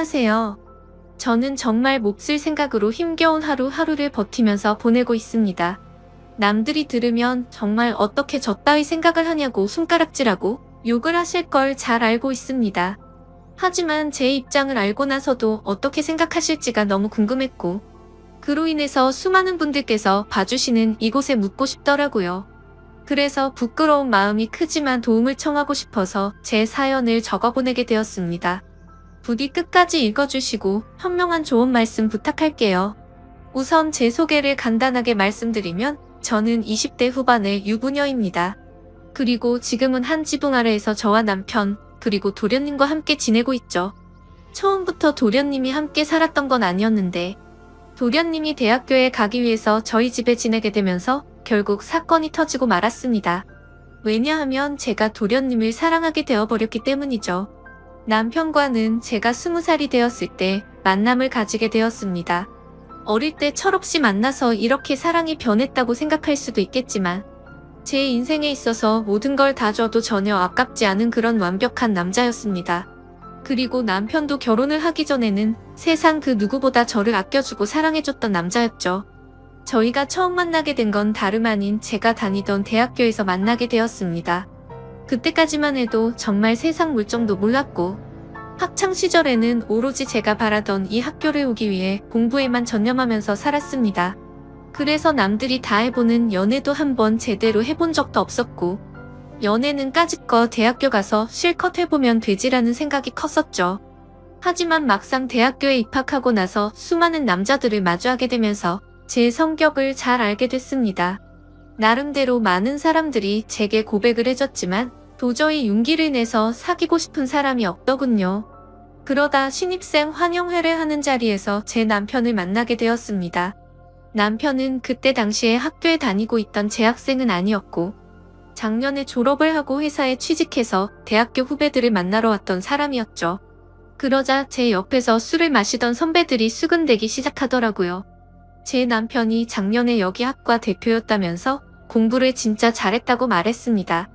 안녕하세요. 저는 정말 몹쓸 생각으로 힘겨운 하루하루를 버티면서 보내고 있습니다. 남들이 들으면 정말 어떻게 저 따위 생각을 하냐고 손가락질하고 욕을 하실 걸 잘 알고 있습니다. 하지만 제 입장을 알고 나서도 어떻게 생각하실지가 너무 궁금했고, 그로 인해서 수많은 분들께서 봐주시는 이곳에 묻고 싶더라고요. 그래서 부끄러운 마음이 크지만 도움을 청하고 싶어서 제 사연을 적어보내게 되었습니다. 부디 끝까지 읽어주시고 현명한 조언 말씀 부탁할게요. 우선 제 소개를 간단하게 말씀드리면 저는 20대 후반의 유부녀입니다. 그리고 지금은 한 지붕 아래에서 저와 남편, 그리고 도련님과 함께 지내고 있죠. 처음부터 도련님이 함께 살았던 건 아니었는데 도련님이 대학교에 가기 위해서 저희 집에 지내게 되면서 결국 사건이 터지고 말았습니다. 왜냐하면 제가 도련님을 사랑하게 되어버렸기 때문이죠. 남편과는 제가 20살이 되었을 때 만남을 가지게 되었습니다. 어릴 때 철없이 만나서 이렇게 사랑이 변했다고 생각할 수도 있겠지만 제 인생에 있어서 모든 걸 다 줘도 전혀 아깝지 않은 그런 완벽한 남자였습니다. 그리고 남편도 결혼을 하기 전에는 세상 그 누구보다 저를 아껴주고 사랑해줬던 남자였죠. 저희가 처음 만나게 된 건 다름 아닌 제가 다니던 대학교에서 만나게 되었습니다. 그때까지만 해도 정말 세상 물정도 몰랐고 학창시절에는 오로지 제가 바라던 이 학교를 오기 위해 공부에만 전념하면서 살았습니다. 그래서 남들이 다 해보는 연애도 한번 제대로 해본 적도 없었고 연애는 까짓거 대학교 가서 실컷 해보면 되지라는 생각이 컸었죠. 하지만 막상 대학교에 입학하고 나서 수많은 남자들을 마주하게 되면서 제 성격을 잘 알게 됐습니다. 나름대로 많은 사람들이 제게 고백을 해줬지만 도저히 용기를 내서 사귀고 싶은 사람이 없더군요. 그러다 신입생 환영회를 하는 자리에서 제 남편을 만나게 되었습니다. 남편은 그때 당시에 학교에 다니고 있던 재학생은 아니었고 작년에 졸업을 하고 회사에 취직해서 대학교 후배들을 만나러 왔던 사람이었죠. 그러자 제 옆에서 술을 마시던 선배들이 수근대기 시작하더라고요. 제 남편이 작년에 여기 학과 대표였다면서 공부를 진짜 잘했다고 말했습니다.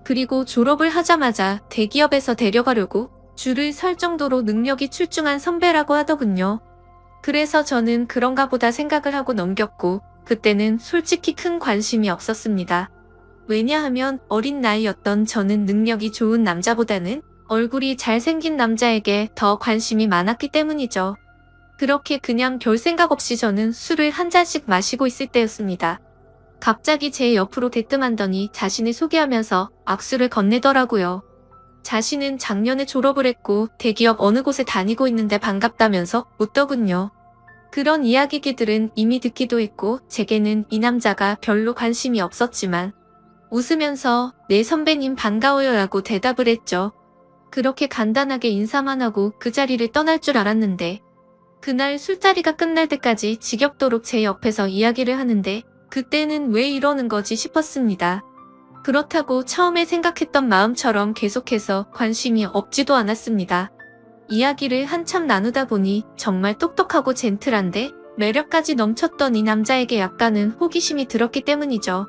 그리고 졸업을 하자마자 대기업에서 데려가려고 줄을 설 정도로 능력이 출중한 선배라고 하더군요. 그래서 저는 그런가 보다 생각을 하고 넘겼고 그때는 솔직히 큰 관심이 없었습니다. 왜냐하면 어린 나이였던 저는 능력이 좋은 남자보다는 얼굴이 잘생긴 남자에게 더 관심이 많았기 때문이죠. 그렇게 그냥 별 생각 없이 저는 술을 한 잔씩 마시고 있을 때였습니다. 갑자기 제 옆으로 대뜸하더니 자신을 소개하면서 악수를 건네더라고요. 자신은 작년에 졸업을 했고 대기업 어느 곳에 다니고 있는데 반갑다면서 묻더군요. 그런 이야기들은 이미 듣기도 했고 제게는 이 남자가 별로 관심이 없었지만 웃으면서 네 선배님 반가워요 라고 대답을 했죠. 그렇게 간단하게 인사만 하고 그 자리를 떠날 줄 알았는데 그날 술자리가 끝날 때까지 지겹도록 제 옆에서 이야기를 하는데 그때는 왜 이러는 거지 싶었습니다. 그렇다고 처음에 생각했던 마음처럼 계속해서 관심이 없지도 않았습니다. 이야기를 한참 나누다 보니 정말 똑똑하고 젠틀한데 매력까지 넘쳤던 이 남자에게 약간은 호기심이 들었기 때문이죠.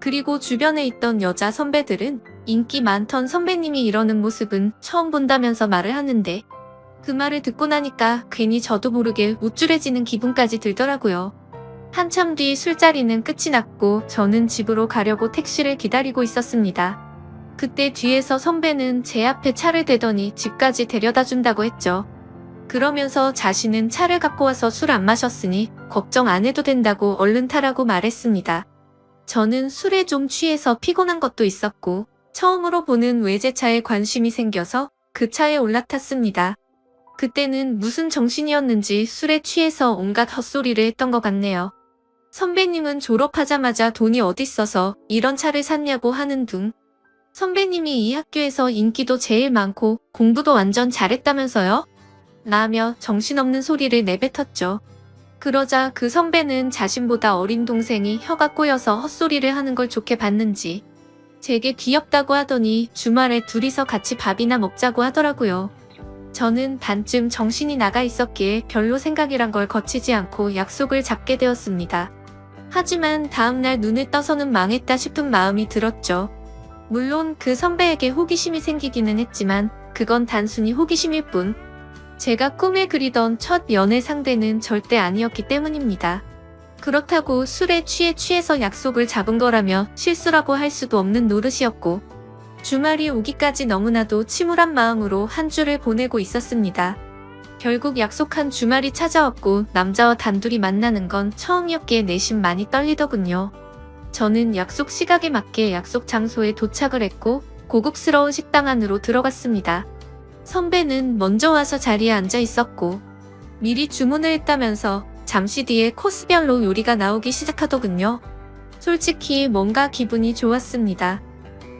그리고 주변에 있던 여자 선배들은 인기 많던 선배님이 이러는 모습은 처음 본다면서 말을 하는데 그 말을 듣고 나니까 괜히 저도 모르게 우쭐해지는 기분까지 들더라고요. 한참 뒤 술자리는 끝이 났고 저는 집으로 가려고 택시를 기다리고 있었습니다. 그때 뒤에서 선배는 제 앞에 차를 대더니 집까지 데려다 준다고 했죠. 그러면서 자신은 차를 갖고 와서 술 안 마셨으니 걱정 안 해도 된다고 얼른 타라고 말했습니다. 저는 술에 좀 취해서 피곤한 것도 있었고 처음으로 보는 외제차에 관심이 생겨서 그 차에 올라탔습니다. 그때는 무슨 정신이었는지 술에 취해서 온갖 헛소리를 했던 것 같네요. 선배님은 졸업하자마자 돈이 어딨어서 이런 차를 샀냐고 하는 둥. 선배님이 이 학교에서 인기도 제일 많고 공부도 완전 잘했다면서요? 라며 정신없는 소리를 내뱉었죠. 그러자 그 선배는 자신보다 어린 동생이 혀가 꼬여서 헛소리를 하는 걸 좋게 봤는지 제게 귀엽다고 하더니 주말에 둘이서 같이 밥이나 먹자고 하더라고요. 저는 반쯤 정신이 나가 있었기에 별로 생각이란 걸 거치지 않고 약속을 잡게 되었습니다. 하지만 다음날 눈을 떠서는 망했다 싶은 마음이 들었죠. 물론 그 선배에게 호기심이 생기기는 했지만 그건 단순히 호기심일 뿐 제가 꿈에 그리던 첫 연애 상대는 절대 아니었기 때문입니다. 그렇다고 술에 취해서 약속을 잡은 거라며 실수라고 할 수도 없는 노릇이었고, 주말이 오기까지 너무나도 침울한 마음으로 한 주를 보내고 있었습니다. 결국 약속한 주말이 찾아왔고 남자와 단둘이 만나는 건 처음이었기에 내심 많이 떨리더군요. 저는 약속 시각에 맞게 약속 장소에 도착을 했고 고급스러운 식당 안으로 들어갔습니다. 선배는 먼저 와서 자리에 앉아 있었고 미리 주문을 했다면서 잠시 뒤에 코스별로 요리가 나오기 시작하더군요. 솔직히 뭔가 기분이 좋았습니다.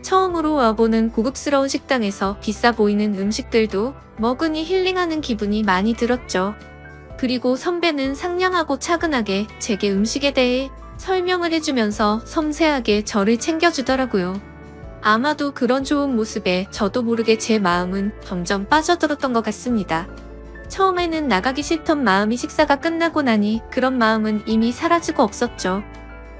처음으로 와보는 고급스러운 식당에서 비싸 보이는 음식들도 먹으니 힐링하는 기분이 많이 들었죠. 그리고 선배는 상냥하고 차근하게 제게 음식에 대해 설명을 해주면서 섬세하게 저를 챙겨주더라고요. 아마도 그런 좋은 모습에 저도 모르게 제 마음은 점점 빠져들었던 것 같습니다. 처음에는 나가기 싫던 마음이 식사가 끝나고 나니 그런 마음은 이미 사라지고 없었죠.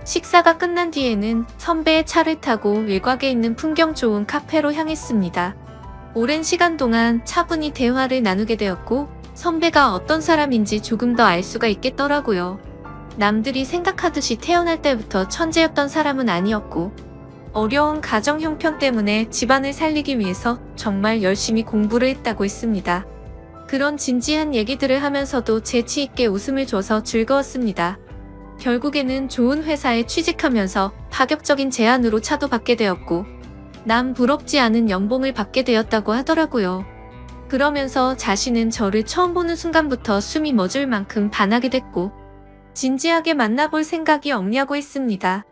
식사가 끝난 뒤에는 선배의 차를 타고 외곽에 있는 풍경 좋은 카페로 향했습니다. 오랜 시간 동안 차분히 대화를 나누게 되었고 선배가 어떤 사람인지 조금 더 알 수가 있겠더라고요. 남들이 생각하듯이 태어날 때부터 천재였던 사람은 아니었고 어려운 가정 형편 때문에 집안을 살리기 위해서 정말 열심히 공부를 했다고 했습니다. 그런 진지한 얘기들을 하면서도 재치 있게 웃음을 줘서 즐거웠습니다. 결국에는 좋은 회사에 취직하면서 파격적인 제안으로 차도 받게 되었고 남 부럽지 않은 연봉을 받게 되었다고 하더라고요. 그러면서 자신은 저를 처음 보는 순간부터 숨이 멎을 만큼 반하게 됐고 진지하게 만나볼 생각이 없냐고 했습니다.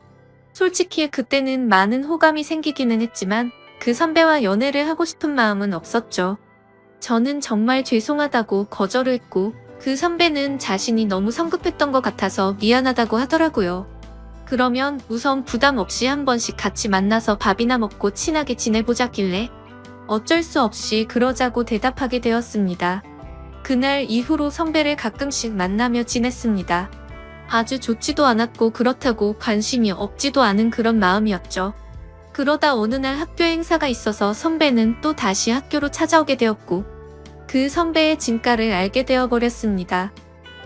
솔직히 그때는 많은 호감이 생기기는 했지만 그 선배와 연애를 하고 싶은 마음은 없었죠. 저는 정말 죄송하다고 거절을 했고 그 선배는 자신이 너무 성급했던 것 같아서 미안하다고 하더라고요. 그러면 우선 부담 없이 한 번씩 같이 만나서 밥이나 먹고 친하게 지내보자길래 어쩔 수 없이 그러자고 대답하게 되었습니다. 그날 이후로 선배를 가끔씩 만나며 지냈습니다. 아주 좋지도 않았고 그렇다고 관심이 없지도 않은 그런 마음이었죠. 그러다 어느 날 학교 행사가 있어서 선배는 또 다시 학교로 찾아오게 되었고 그 선배의 진가를 알게 되어버렸습니다.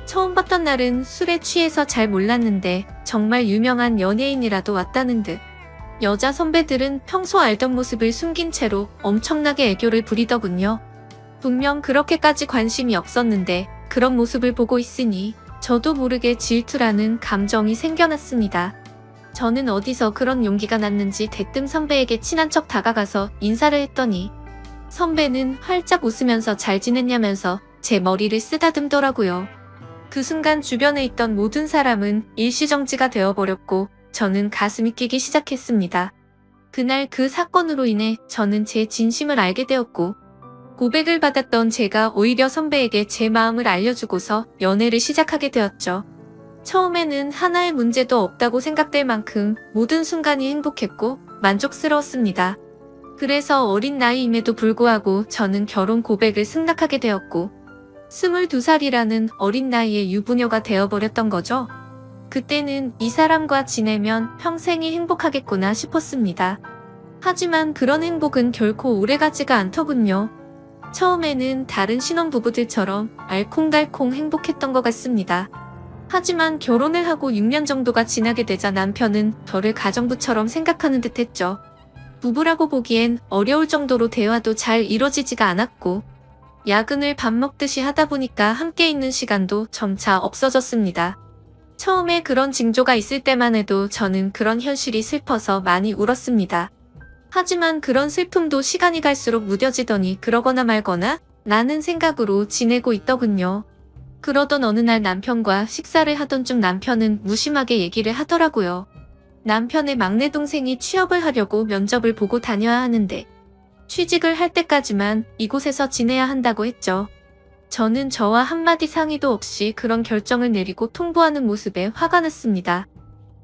처음 봤던 날은 술에 취해서 잘 몰랐는데 정말 유명한 연예인이라도 왔다는 듯 여자 선배들은 평소 알던 모습을 숨긴 채로 엄청나게 애교를 부리더군요. 분명 그렇게까지 관심이 없었는데 그런 모습을 보고 있으니 저도 모르게 질투라는 감정이 생겨났습니다. 저는 어디서 그런 용기가 났는지 대뜸 선배에게 친한 척 다가가서 인사를 했더니 선배는 활짝 웃으면서 잘 지냈냐면서 제 머리를 쓰다듬더라고요. 그 순간 주변에 있던 모든 사람은 일시정지가 되어버렸고 저는 가슴이 뛰기 시작했습니다. 그날 그 사건으로 인해 저는 제 진심을 알게 되었고 고백을 받았던 제가 오히려 선배에게 제 마음을 알려주고서 연애를 시작하게 되었죠. 처음에는 하나의 문제도 없다고 생각될 만큼 모든 순간이 행복했고 만족스러웠습니다. 그래서 어린 나이임에도 불구하고 저는 결혼 고백을 승낙하게 되었고 22살이라는 어린 나이에 유부녀가 되어버렸던 거죠. 그때는 이 사람과 지내면 평생이 행복하겠구나 싶었습니다. 하지만 그런 행복은 결코 오래가지가 않더군요. 처음에는 다른 신혼부부들처럼 알콩달콩 행복했던 것 같습니다. 하지만 결혼을 하고 6년 정도가 지나게 되자 남편은 저를 가정부처럼 생각하는 듯 했죠. 부부라고 보기엔 어려울 정도로 대화도 잘 이뤄지지가 않았고 야근을 밥 먹듯이 하다 보니까 함께 있는 시간도 점차 없어졌습니다. 처음에 그런 징조가 있을 때만 해도 저는 그런 현실이 슬퍼서 많이 울었습니다. 하지만 그런 슬픔도 시간이 갈수록 무뎌지더니 그러거나 말거나 라는 생각으로 지내고 있더군요. 그러던 어느 날 남편과 식사를 하던 중 남편은 무심하게 얘기를 하더라고요. 남편의 막내 동생이 취업을 하려고 면접을 보고 다녀야 하는데 취직을 할 때까지만 이곳에서 지내야 한다고 했죠. 저는 저와 한마디 상의도 없이 그런 결정을 내리고 통보하는 모습에 화가 났습니다.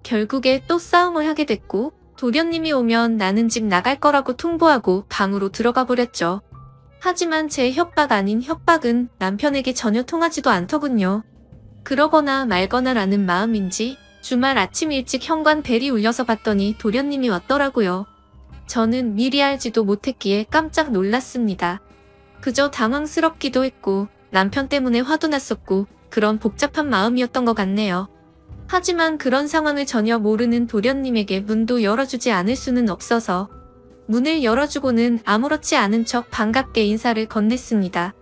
결국에 또 싸움을 하게 됐고 도련님이 오면 나는 집 나갈 거라고 통보하고 방으로 들어가 버렸죠. 하지만 제 협박 아닌 협박은 남편에게 전혀 통하지도 않더군요. 그러거나 말거나 라는 마음인지 주말 아침 일찍 현관 벨이 울려서 봤더니 도련님이 왔더라고요. 저는 미리 알지도 못했기에 깜짝 놀랐습니다. 그저 당황스럽기도 했고 남편 때문에 화도 났었고 그런 복잡한 마음이었던 것 같네요. 하지만 그런 상황을 전혀 모르는 도련님에게 문도 열어주지 않을 수는 없어서 문을 열어주고는 아무렇지 않은 척 반갑게 인사를 건넸습니다.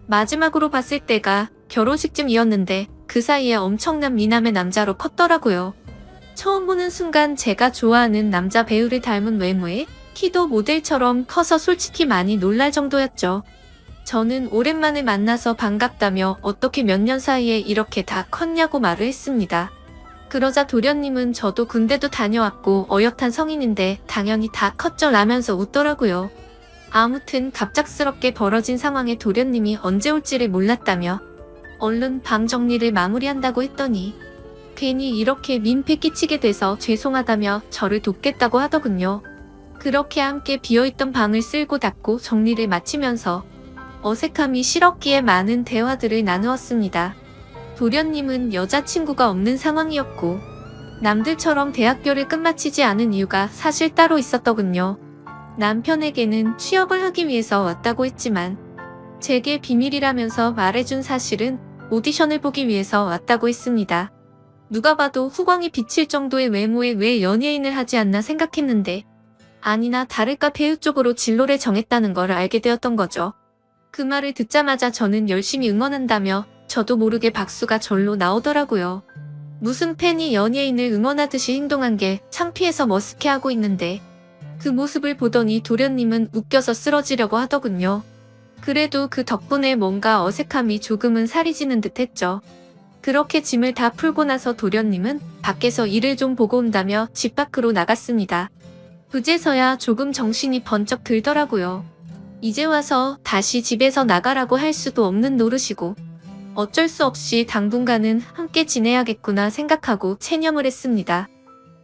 마지막으로 봤을 때가 결혼식쯤이었는데 그 사이에 엄청난 미남의 남자로 컸더라고요. 처음 보는 순간 제가 좋아하는 남자 배우를 닮은 외모에 키도 모델처럼 커서 솔직히 많이 놀랄 정도였죠. 저는 오랜만에 만나서 반갑다며 어떻게 몇 년 사이에 이렇게 다 컸냐고 말을 했습니다. 그러자 도련님은 저도 군대도 다녀왔고 어엿한 성인인데 당연히 다 컸죠 라면서 웃더라고요. 아무튼 갑작스럽게 벌어진 상황에 도련님이 언제 올지를 몰랐다며 얼른 방 정리를 마무리한다고 했더니 괜히 이렇게 민폐 끼치게 돼서 죄송하다며 저를 돕겠다고 하더군요. 그렇게 함께 비어있던 방을 쓸고 닦고 정리를 마치면서 어색함이 실었기에 많은 대화들을 나누었습니다. 도련님은 여자친구가 없는 상황이었고 남들처럼 대학교를 끝마치지 않은 이유가 사실 따로 있었더군요. 남편에게는 취업을 하기 위해서 왔다고 했지만 제게 비밀이라면서 말해준 사실은 오디션을 보기 위해서 왔다고 했습니다. 누가 봐도 후광이 비칠 정도의 외모에 왜 연예인을 하지 않나 생각했는데 아니나 다를까 배우 쪽으로 진로를 정했다는 걸 알게 되었던 거죠. 그 말을 듣자마자 저는 열심히 응원한다며 저도 모르게 박수가 절로 나오더라고요. 무슨 팬이 연예인을 응원하듯이 행동한 게 창피해서 머쓱해하고 있는데 그 모습을 보더니 도련님은 웃겨서 쓰러지려고 하더군요. 그래도 그 덕분에 뭔가 어색함이 조금은 사라지는 듯 했죠. 그렇게 짐을 다 풀고 나서 도련님은 밖에서 일을 좀 보고 온다며 집 밖으로 나갔습니다. 그제서야 조금 정신이 번쩍 들더라고요. 이제 와서 다시 집에서 나가라고 할 수도 없는 노릇이고 어쩔 수 없이 당분간은 함께 지내야겠구나 생각하고 체념을 했습니다.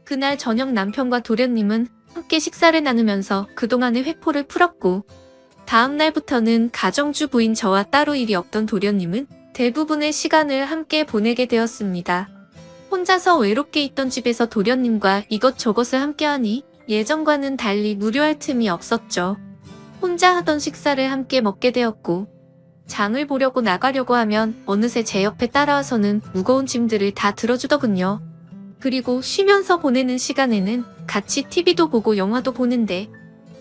그날 저녁 남편과 도련님은 함께 식사를 나누면서 그동안의 회포를 풀었고 다음 날부터는 가정주 부인 저와 따로 일이 없던 도련님은 대부분의 시간을 함께 보내게 되었습니다. 혼자서 외롭게 있던 집에서 도련님과 이것저것을 함께하니 예전과는 달리 무료할 틈이 없었죠. 혼자 하던 식사를 함께 먹게 되었고 장을 보려고 나가려고 하면 어느새 제 옆에 따라와서는 무거운 짐들을 다 들어주더군요. 그리고 쉬면서 보내는 시간에는 같이 TV도 보고 영화도 보는데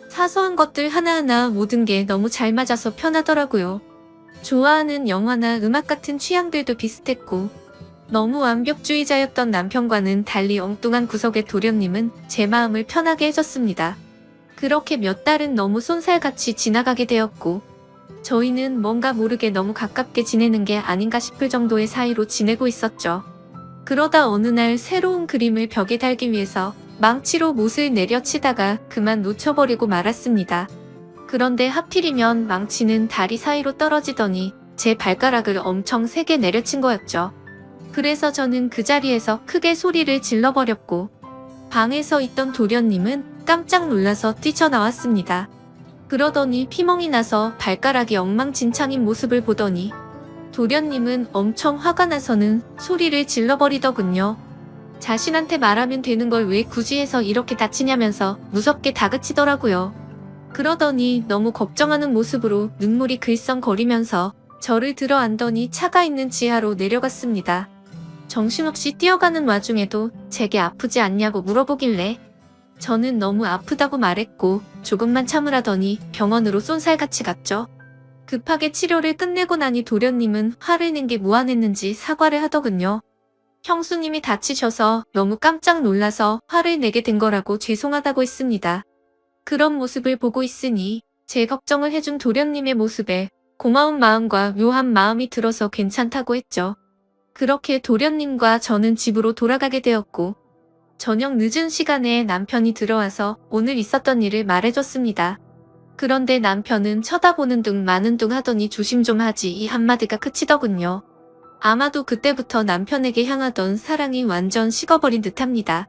사소한 것들 하나하나 모든 게 너무 잘 맞아서 편하더라고요. 좋아하는 영화나 음악 같은 취향들도 비슷했고 너무 완벽주의자였던 남편과는 달리 엉뚱한 구석의 도련님은 제 마음을 편하게 해줬습니다. 그렇게 몇 달은 너무 쏜살같이 지나가게 되었고 저희는 뭔가 모르게 너무 가깝게 지내는 게 아닌가 싶을 정도의 사이로 지내고 있었죠. 그러다 어느 날 새로운 그림을 벽에 달기 위해서 망치로 못을 내려치다가 그만 놓쳐버리고 말았습니다. 그런데 하필이면 망치는 다리 사이로 떨어지더니 제 발가락을 엄청 세게 내려친 거였죠. 그래서 저는 그 자리에서 크게 소리를 질러버렸고 방에서 있던 도련님은 깜짝 놀라서 뛰쳐나왔습니다. 그러더니 피멍이 나서 발가락이 엉망진창인 모습을 보더니 도련님은 엄청 화가 나서는 소리를 질러버리더군요. 자신한테 말하면 되는 걸 왜 굳이 해서 이렇게 다치냐면서 무섭게 다그치더라고요. 그러더니 너무 걱정하는 모습으로 눈물이 글썽거리면서 저를 들어 안더니 차가 있는 지하로 내려갔습니다. 정신없이 뛰어가는 와중에도 제게 아프지 않냐고 물어보길래 저는 너무 아프다고 말했고 조금만 참으라더니 병원으로 쏜살같이 갔죠. 급하게 치료를 끝내고 나니 도련님은 화를 낸 게 무안했는지 사과를 하더군요. 형수님이 다치셔서 너무 깜짝 놀라서 화를 내게 된 거라고 죄송하다고 했습니다. 그런 모습을 보고 있으니 제 걱정을 해준 도련님의 모습에 고마운 마음과 묘한 마음이 들어서 괜찮다고 했죠. 그렇게 도련님과 저는 집으로 돌아가게 되었고 저녁 늦은 시간에 남편이 들어와서 오늘 있었던 일을 말해줬습니다. 그런데 남편은 쳐다보는 둥 마는 둥 하더니 조심 좀 하지 이 한마디가 그치더군요. 아마도 그때부터 남편에게 향하던 사랑이 완전 식어버린 듯합니다.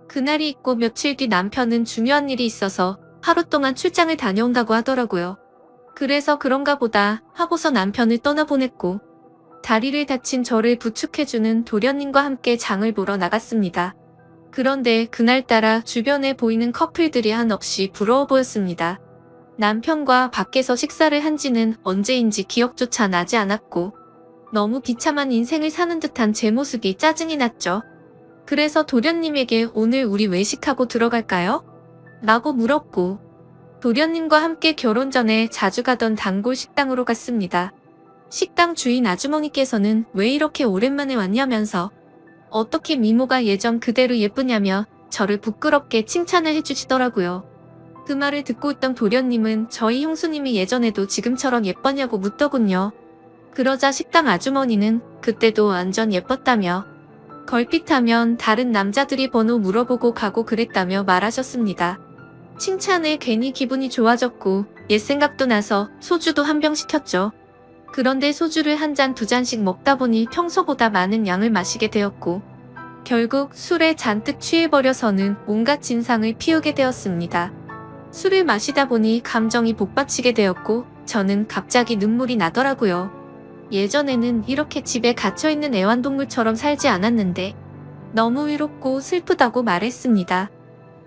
그날이 있고 며칠 뒤 남편은 중요한 일이 있어서 하루 동안 출장을 다녀온다고 하더라고요. 그래서 그런가 보다 하고서 남편을 떠나보냈고 다리를 다친 저를 부축해주는 도련님과 함께 장을 보러 나갔습니다. 그런데 그날따라 주변에 보이는 커플들이 한없이 부러워 보였습니다. 남편과 밖에서 식사를 한 지는 언제인지 기억조차 나지 않았고 너무 비참한 인생을 사는 듯한 제 모습이 짜증이 났죠. 그래서 도련님에게 오늘 우리 외식하고 들어갈까요? 라고 물었고 도련님과 함께 결혼 전에 자주 가던 단골 식당으로 갔습니다. 식당 주인 아주머니께서는 왜 이렇게 오랜만에 왔냐면서 어떻게 미모가 예전 그대로 예쁘냐며 저를 부끄럽게 칭찬을 해주시더라고요. 그 말을 듣고 있던 도련님은 저희 형수님이 예전에도 지금처럼 예뻤냐고 묻더군요. 그러자 식당 아주머니는 그때도 완전 예뻤다며 걸핏하면 다른 남자들이 번호 물어보고 가고 그랬다며 말하셨습니다. 칭찬에 괜히 기분이 좋아졌고 옛 생각도 나서 소주도 한 병 시켰죠. 그런데 소주를 한 잔 두 잔씩 먹다 보니 평소보다 많은 양을 마시게 되었고 결국 술에 잔뜩 취해버려서는 온갖 진상을 피우게 되었습니다. 술을 마시다 보니 감정이 복받치게 되었고 저는 갑자기 눈물이 나더라고요. 예전에는 이렇게 집에 갇혀있는 애완동물처럼 살지 않았는데 너무 외롭고 슬프다고 말했습니다.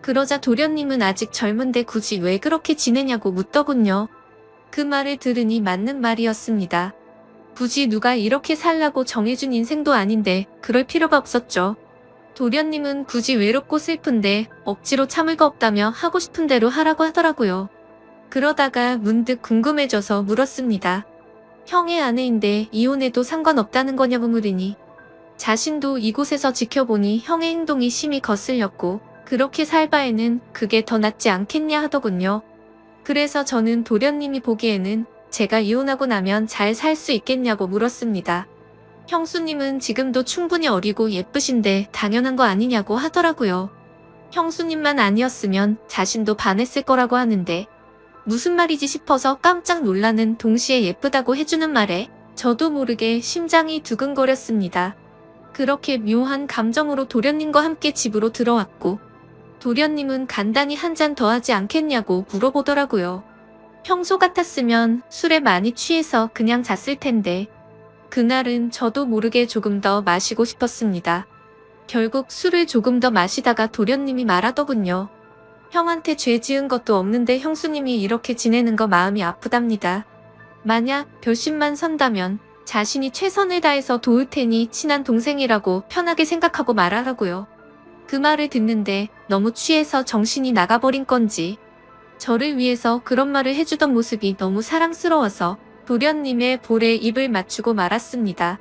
그러자 도련님은 아직 젊은데 굳이 왜 그렇게 지내냐고 묻더군요. 그 말을 들으니 맞는 말이었습니다. 굳이 누가 이렇게 살라고 정해준 인생도 아닌데 그럴 필요가 없었죠. 도련님은 굳이 외롭고 슬픈데 억지로 참을 거 없다며 하고 싶은 대로 하라고 하더라고요. 그러다가 문득 궁금해져서 물었습니다. 형의 아내인데 이혼해도 상관없다는 거냐고 물으니 자신도 이곳에서 지켜보니 형의 행동이 심히 거슬렸고 그렇게 살 바에는 그게 더 낫지 않겠냐 하더군요. 그래서 저는 도련님이 보기에는 제가 이혼하고 나면 잘 살 수 있겠냐고 물었습니다. 형수님은 지금도 충분히 어리고 예쁘신데 당연한 거 아니냐고 하더라고요. 형수님만 아니었으면 자신도 반했을 거라고 하는데 무슨 말이지 싶어서 깜짝 놀라는 동시에 예쁘다고 해주는 말에 저도 모르게 심장이 두근거렸습니다. 그렇게 묘한 감정으로 도련님과 함께 집으로 들어왔고 도련님은 간단히 한 잔 더 하지 않겠냐고 물어보더라고요. 평소 같았으면 술에 많이 취해서 그냥 잤을 텐데 그날은 저도 모르게 조금 더 마시고 싶었습니다. 결국 술을 조금 더 마시다가 도련님이 말하더군요. 형한테 죄 지은 것도 없는데 형수님이 이렇게 지내는 거 마음이 아프답니다. 만약 결심만 선다면 자신이 최선을 다해서 도울 테니 친한 동생이라고 편하게 생각하고 말하라고요. 그 말을 듣는데 너무 취해서 정신이 나가버린 건지 저를 위해서 그런 말을 해주던 모습이 너무 사랑스러워서 도련님의 볼에 입을 맞추고 말았습니다.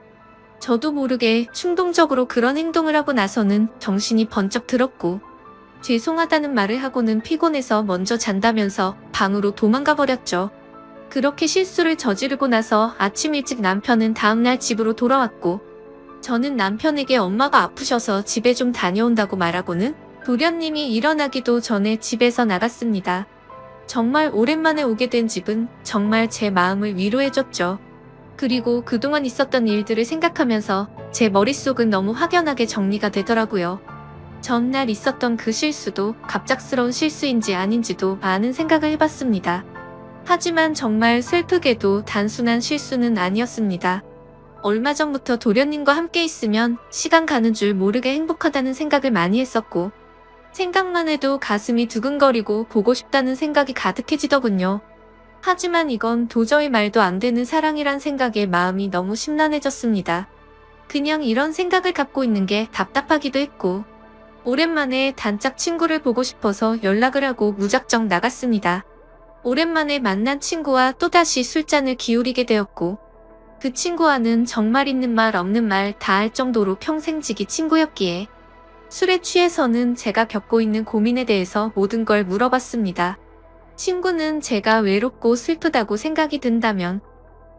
저도 모르게 충동적으로 그런 행동을 하고 나서는 정신이 번쩍 들었고 죄송하다는 말을 하고는 피곤해서 먼저 잔다면서 방으로 도망가 버렸죠. 그렇게 실수를 저지르고 나서 아침 일찍 남편은 다음날 집으로 돌아왔고 저는 남편에게 엄마가 아프셔서 집에 좀 다녀온다고 말하고는 도련님이 일어나기도 전에 집에서 나갔습니다. 정말 오랜만에 오게 된 집은 정말 제 마음을 위로해줬죠. 그리고 그동안 있었던 일들을 생각하면서 제 머릿속은 너무 확연하게 정리가 되더라고요. 전날 있었던 그 실수도 갑작스러운 실수인지 아닌지도 많은 생각을 해봤습니다. 하지만 정말 슬프게도 단순한 실수는 아니었습니다. 얼마 전부터 도련님과 함께 있으면 시간 가는 줄 모르게 행복하다는 생각을 많이 했었고 생각만 해도 가슴이 두근거리고 보고 싶다는 생각이 가득해지더군요. 하지만 이건 도저히 말도 안 되는 사랑이란 생각에 마음이 너무 심란해졌습니다. 그냥 이런 생각을 갖고 있는 게 답답하기도 했고 오랜만에 단짝 친구를 보고 싶어서 연락을 하고 무작정 나갔습니다. 오랜만에 만난 친구와 또다시 술잔을 기울이게 되었고 그 친구와는 정말 있는 말 없는 말 다 할 정도로 평생지기 친구였기에 술에 취해서는 제가 겪고 있는 고민에 대해서 모든 걸 물어봤습니다. 친구는 제가 외롭고 슬프다고 생각이 든다면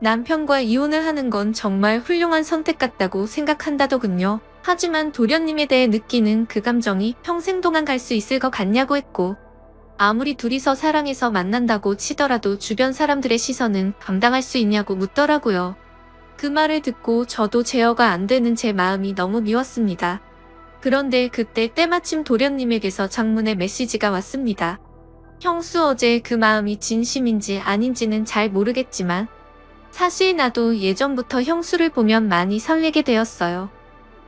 남편과 이혼을 하는 건 정말 훌륭한 선택 같다고 생각한다더군요. 하지만 도련님에 대해 느끼는 그 감정이 평생 동안 갈 수 있을 것 같냐고 했고 아무리 둘이서 사랑해서 만난다고 치더라도 주변 사람들의 시선은 감당할 수 있냐고 묻더라고요. 그 말을 듣고 저도 제어가 안 되는 제 마음이 너무 미웠습니다. 그런데 그때 때마침 도련님에게서 장문의 메시지가 왔습니다. 형수 어제 그 마음이 진심인지 아닌지는 잘 모르겠지만 사실 나도 예전부터 형수를 보면 많이 설레게 되었어요.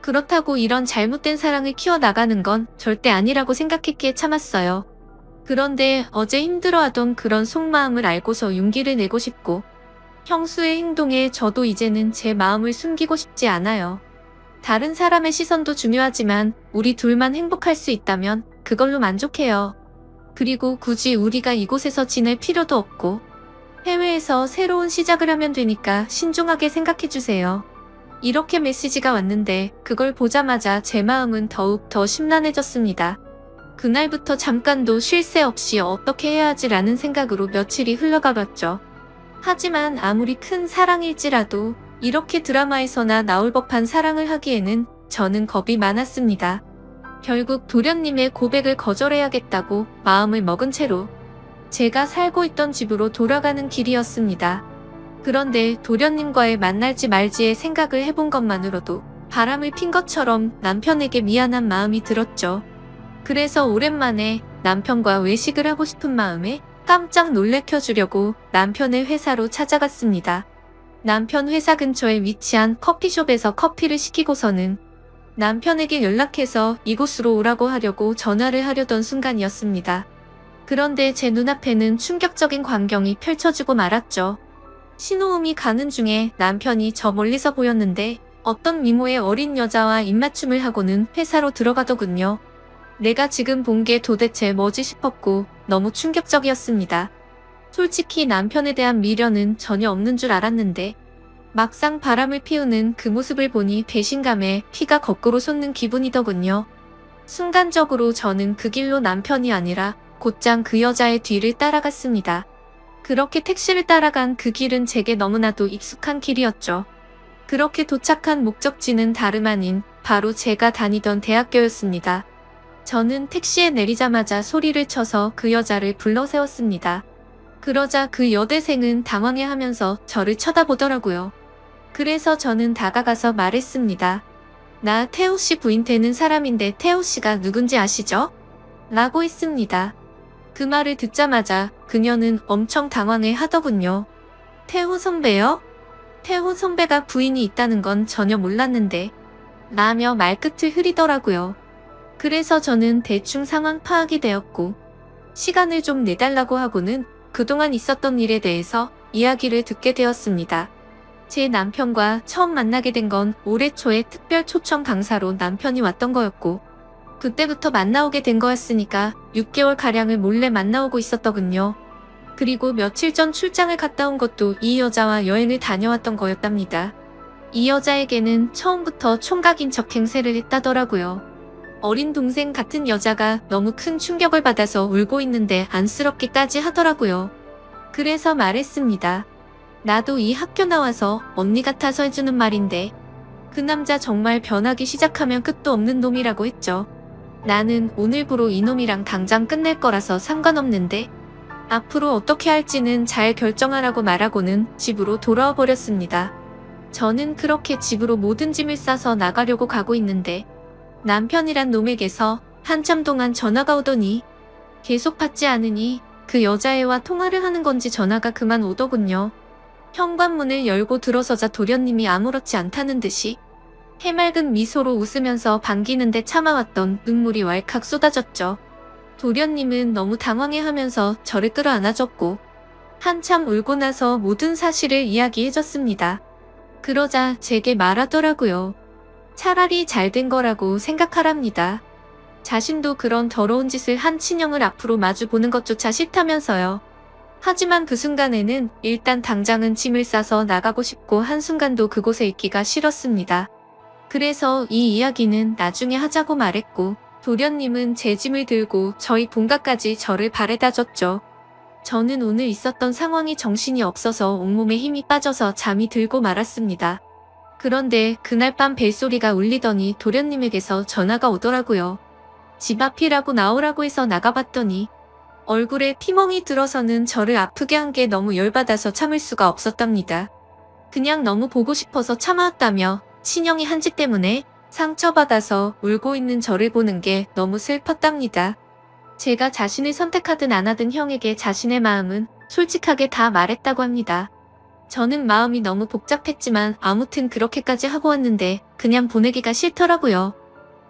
그렇다고 이런 잘못된 사랑을 키워나가는 건 절대 아니라고 생각했기에 참았어요. 그런데 어제 힘들어하던 그런 속마음을 알고서 용기를 내고 싶고, 형수의 행동에 저도 이제는 제 마음을 숨기고 싶지 않아요. 다른 사람의 시선도 중요하지만 우리 둘만 행복할 수 있다면 그걸로 만족해요. 그리고 굳이 우리가 이곳에서 지낼 필요도 없고 해외에서 새로운 시작을 하면 되니까 신중하게 생각해주세요. 이렇게 메시지가 왔는데 그걸 보자마자 제 마음은 더욱 더 심란해졌습니다. 그날부터 잠깐도 쉴 새 없이 어떻게 해야 하지라는 생각으로 며칠이 흘러가봤죠. 하지만 아무리 큰 사랑일지라도 이렇게 드라마에서나 나올 법한 사랑을 하기에는 저는 겁이 많았습니다. 결국 도련님의 고백을 거절해야겠다고 마음을 먹은 채로 제가 살고 있던 집으로 돌아가는 길이었습니다. 그런데 도련님과의 만날지 말지의 생각을 해본 것만으로도 바람을 핀 것처럼 남편에게 미안한 마음이 들었죠. 그래서 오랜만에 남편과 외식을 하고 싶은 마음에 깜짝 놀래켜주려고 남편의 회사로 찾아갔습니다. 남편 회사 근처에 위치한 커피숍에서 커피를 시키고서는 남편에게 연락해서 이곳으로 오라고 하려고 전화를 하려던 순간이었습니다. 그런데 제 눈앞에는 충격적인 광경이 펼쳐지고 말았죠. 신호음이 가는 중에 남편이 저 멀리서 보였는데 어떤 미모의 어린 여자와 입맞춤을 하고는 회사로 들어가더군요. 내가 지금 본 게 도대체 뭐지 싶었고 너무 충격적이었습니다. 솔직히 남편에 대한 미련은 전혀 없는 줄 알았는데 막상 바람을 피우는 그 모습을 보니 배신감에 피가 거꾸로 솟는 기분이더군요. 순간적으로 저는 그 길로 남편이 아니라 곧장 그 여자의 뒤를 따라갔습니다. 그렇게 택시를 따라간 그 길은 제게 너무나도 익숙한 길이었죠. 그렇게 도착한 목적지는 다름 아닌 바로 제가 다니던 대학교였습니다. 저는 택시에 내리자마자 소리를 쳐서 그 여자를 불러 세웠습니다. 그러자 그 여대생은 당황해하면서 저를 쳐다보더라고요. 그래서 저는 다가가서 말했습니다. 나 태호 씨 부인 되는 사람인데 태호 씨가 누군지 아시죠? 라고 했습니다. 그 말을 듣자마자 그녀는 엄청 당황해 하더군요. 태호 선배요? 태호 선배가 부인이 있다는 건 전혀 몰랐는데 라며 말끝을 흐리더라고요. 그래서 저는 대충 상황 파악이 되었고 시간을 좀 내달라고 하고는 그동안 있었던 일에 대해서 이야기를 듣게 되었습니다. 제 남편과 처음 만나게 된 건 올해 초에 특별 초청 강사로 남편이 왔던 거였고 그때부터 만나오게 된 거였으니까 6개월가량을 몰래 만나오고 있었더군요. 그리고 며칠 전 출장을 갔다 온 것도 이 여자와 여행을 다녀왔던 거였답니다. 이 여자에게는 처음부터 총각인 척 행세를 했다더라고요. 어린 동생 같은 여자가 너무 큰 충격을 받아서 울고 있는데 안쓰럽기까지 하더라고요. 그래서 말했습니다. 나도 이 학교 나와서 언니 같아서 해주는 말인데 그 남자 정말 변하기 시작하면 끝도 없는 놈이라고 했죠. 나는 오늘부로 이놈이랑 당장 끝낼 거라서 상관없는데 앞으로 어떻게 할지는 잘 결정하라고 말하고는 집으로 돌아와 버렸습니다. 저는 그렇게 집으로 모든 짐을 싸서 나가려고 가고 있는데 남편이란 놈에게서 한참 동안 전화가 오더니 계속 받지 않으니 그 여자애와 통화를 하는 건지 전화가 그만 오더군요. 현관문을 열고 들어서자 도련님이 아무렇지 않다는 듯이 해맑은 미소로 웃으면서 반기는데 참아왔던 눈물이 왈칵 쏟아졌죠. 도련님은 너무 당황해하면서 저를 끌어안아줬고 한참 울고 나서 모든 사실을 이야기해줬습니다. 그러자 제게 말하더라고요. 차라리 잘된 거라고 생각하랍니다. 자신도 그런 더러운 짓을 한 친형을 앞으로 마주보는 것조차 싫다면서요. 하지만 그 순간에는 일단 당장은 짐을 싸서 나가고 싶고 한순간도 그곳에 있기가 싫었습니다. 그래서 이 이야기는 나중에 하자고 말했고 도련님은 제 짐을 들고 저희 본가까지 저를 바래다 줬죠. 저는 오늘 있었던 상황이 정신이 없어서 온몸에 힘이 빠져서 잠이 들고 말았습니다. 그런데 그날 밤 벨소리가 울리더니 도련님에게서 전화가 오더라고요. 집 앞이라고 나오라고 해서 나가봤더니 얼굴에 피멍이 들어서는 저를 아프게 한 게 너무 열받아서 참을 수가 없었답니다. 그냥 너무 보고 싶어서 참아왔다며 친형이 한 짓 때문에 상처받아서 울고 있는 저를 보는 게 너무 슬펐답니다. 제가 자신을 선택하든 안 하든 형에게 자신의 마음은 솔직하게 다 말했다고 합니다. 저는 마음이 너무 복잡했지만 아무튼 그렇게까지 하고 왔는데 그냥 보내기가 싫더라고요.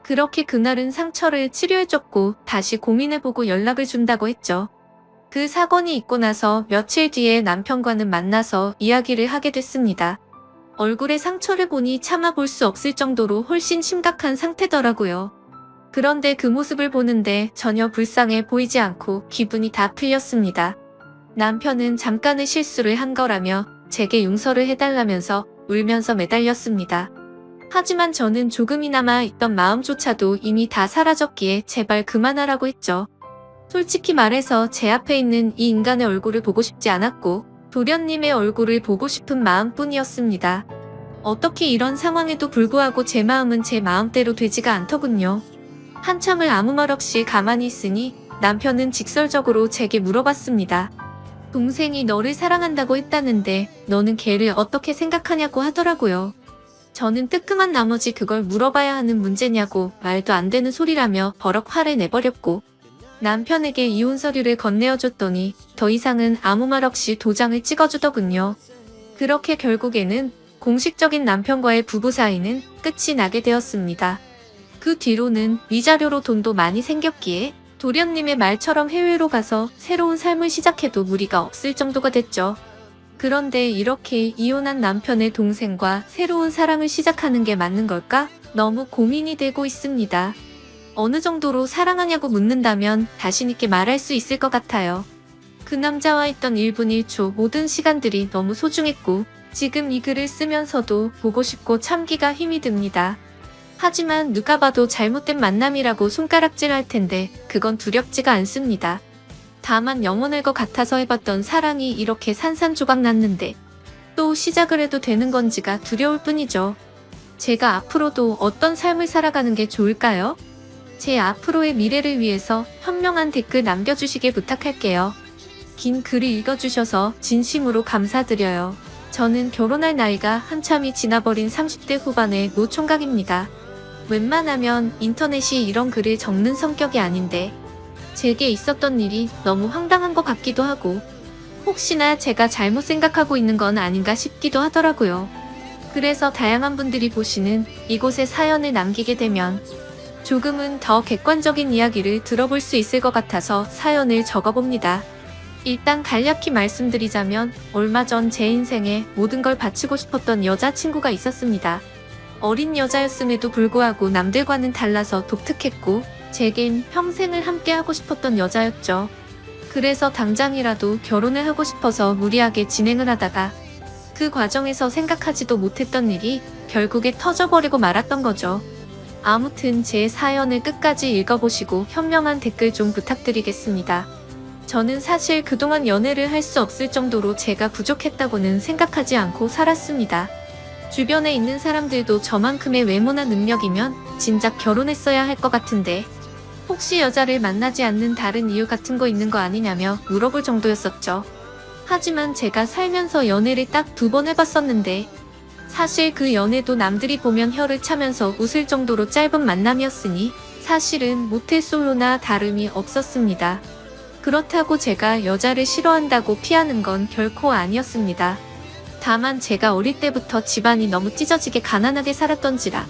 그렇게 그날은 상처를 치료해줬고 다시 고민해보고 연락을 준다고 했죠. 그 사건이 있고 나서 며칠 뒤에 남편과는 만나서 이야기를 하게 됐습니다. 얼굴에 상처를 보니 참아볼 수 없을 정도로 훨씬 심각한 상태더라고요. 그런데 그 모습을 보는데 전혀 불쌍해 보이지 않고 기분이 다 풀렸습니다. 남편은 잠깐의 실수를 한 거라며 제게 용서를 해달라면서 울면서 매달렸습니다. 하지만 저는 조금이나마 있던 마음조차도 이미 다 사라졌기에 제발 그만하라고 했죠. 솔직히 말해서 제 앞에 있는 이 인간의 얼굴을 보고 싶지 않았고 도련님의 얼굴을 보고 싶은 마음뿐이었습니다. 어떻게 이런 상황에도 불구하고 제 마음은 제 마음대로 되지가 않더군요. 한참을 아무 말 없이 가만히 있으니 남편은 직설적으로 제게 물어봤습니다. 동생이 너를 사랑한다고 했다는데 너는 걔를 어떻게 생각하냐고 하더라고요. 저는 뜨끔한 나머지 그걸 물어봐야 하는 문제냐고 말도 안 되는 소리라며 버럭 화를 내버렸고 남편에게 이혼 서류를 건네어줬더니 더 이상은 아무 말 없이 도장을 찍어주더군요. 그렇게 결국에는 공식적인 남편과의 부부 사이는 끝이 나게 되었습니다. 그 뒤로는 위자료로 돈도 많이 생겼기에 도련님의 말처럼 해외로 가서 새로운 삶을 시작해도 무리가 없을 정도가 됐죠. 그런데 이렇게 이혼한 남편의 동생과 새로운 사랑을 시작하는 게 맞는 걸까? 너무 고민이 되고 있습니다. 어느 정도로 사랑하냐고 묻는다면 자신 있게 말할 수 있을 것 같아요. 그 남자와 있던 1분 1초 모든 시간들이 너무 소중했고 지금 이 글을 쓰면서도 보고 싶고 참기가 힘이 듭니다. 하지만 누가 봐도 잘못된 만남이라고 손가락질 할 텐데 그건 두렵지가 않습니다. 다만 영원할 것 같아서 해봤던 사랑이 이렇게 산산조각 났는데 또 시작을 해도 되는 건지가 두려울 뿐이죠. 제가 앞으로도 어떤 삶을 살아가는 게 좋을까요? 제 앞으로의 미래를 위해서 현명한 댓글 남겨주시길 부탁할게요. 긴 글을 읽어주셔서 진심으로 감사드려요. 저는 결혼할 나이가 한참이 지나버린 30대 후반의 노총각입니다. 웬만하면 인터넷이 이런 글을 적는 성격이 아닌데 제게 있었던 일이 너무 황당한 것 같기도 하고 혹시나 제가 잘못 생각하고 있는 건 아닌가 싶기도 하더라고요. 그래서 다양한 분들이 보시는 이곳에 사연을 남기게 되면 조금은 더 객관적인 이야기를 들어볼 수 있을 것 같아서 사연을 적어봅니다. 일단 간략히 말씀드리자면 얼마 전 제 인생에 모든 걸 바치고 싶었던 여자친구가 있었습니다. 어린 여자였음에도 불구하고 남들과는 달라서 독특했고 제겐 평생을 함께하고 싶었던 여자였죠. 그래서 당장이라도 결혼을 하고 싶어서 무리하게 진행을 하다가 그 과정에서 생각하지도 못했던 일이 결국에 터져버리고 말았던 거죠. 아무튼 제 사연을 끝까지 읽어보시고 현명한 댓글 좀 부탁드리겠습니다. 저는 사실 그동안 연애를 할 수 없을 정도로 제가 부족했다고는 생각하지 않고 살았습니다. 주변에 있는 사람들도 저만큼의 외모나 능력이면 진작 결혼했어야 할 것 같은데 혹시 여자를 만나지 않는 다른 이유 같은 거 있는 거 아니냐며 물어볼 정도였었죠. 하지만 제가 살면서 연애를 딱 2번 해봤었는데 사실 그 연애도 남들이 보면 혀를 차면서 웃을 정도로 짧은 만남이었으니 사실은 모태솔로나 다름이 없었습니다. 그렇다고 제가 여자를 싫어한다고 피하는 건 결코 아니었습니다. 다만 제가 어릴 때부터 집안이 너무 찢어지게 가난하게 살았던지라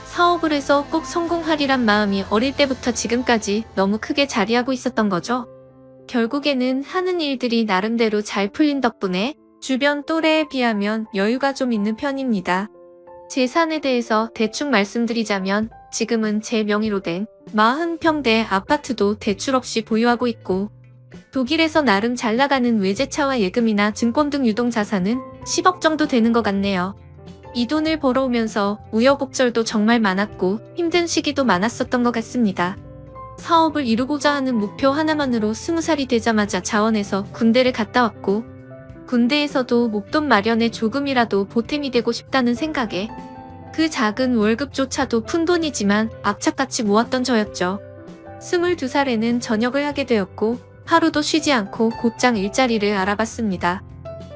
사업을 해서 꼭 성공하리란 마음이 어릴 때부터 지금까지 너무 크게 자리하고 있었던 거죠. 결국에는 하는 일들이 나름대로 잘 풀린 덕분에 주변 또래에 비하면 여유가 좀 있는 편입니다. 재산에 대해서 대충 말씀드리자면 지금은 제 명의로 된 40평대 아파트도 대출 없이 보유하고 있고 독일에서 나름 잘 나가는 외제차와 예금이나 증권 등 유동자산은 10억 정도 되는 것 같네요. 이 돈을 벌어오면서 우여곡절도 정말 많았고 힘든 시기도 많았었던 것 같습니다. 사업을 이루고자 하는 목표 하나만으로 20살이 되자마자 자원해서 군대를 갔다 왔고 군대에서도 목돈 마련에 조금이라도 보탬이 되고 싶다는 생각에 그 작은 월급조차도 푼돈이지만 악착같이 모았던 저였죠. 22살에는 전역을 하게 되었고 하루도 쉬지 않고 곧장 일자리를 알아봤습니다.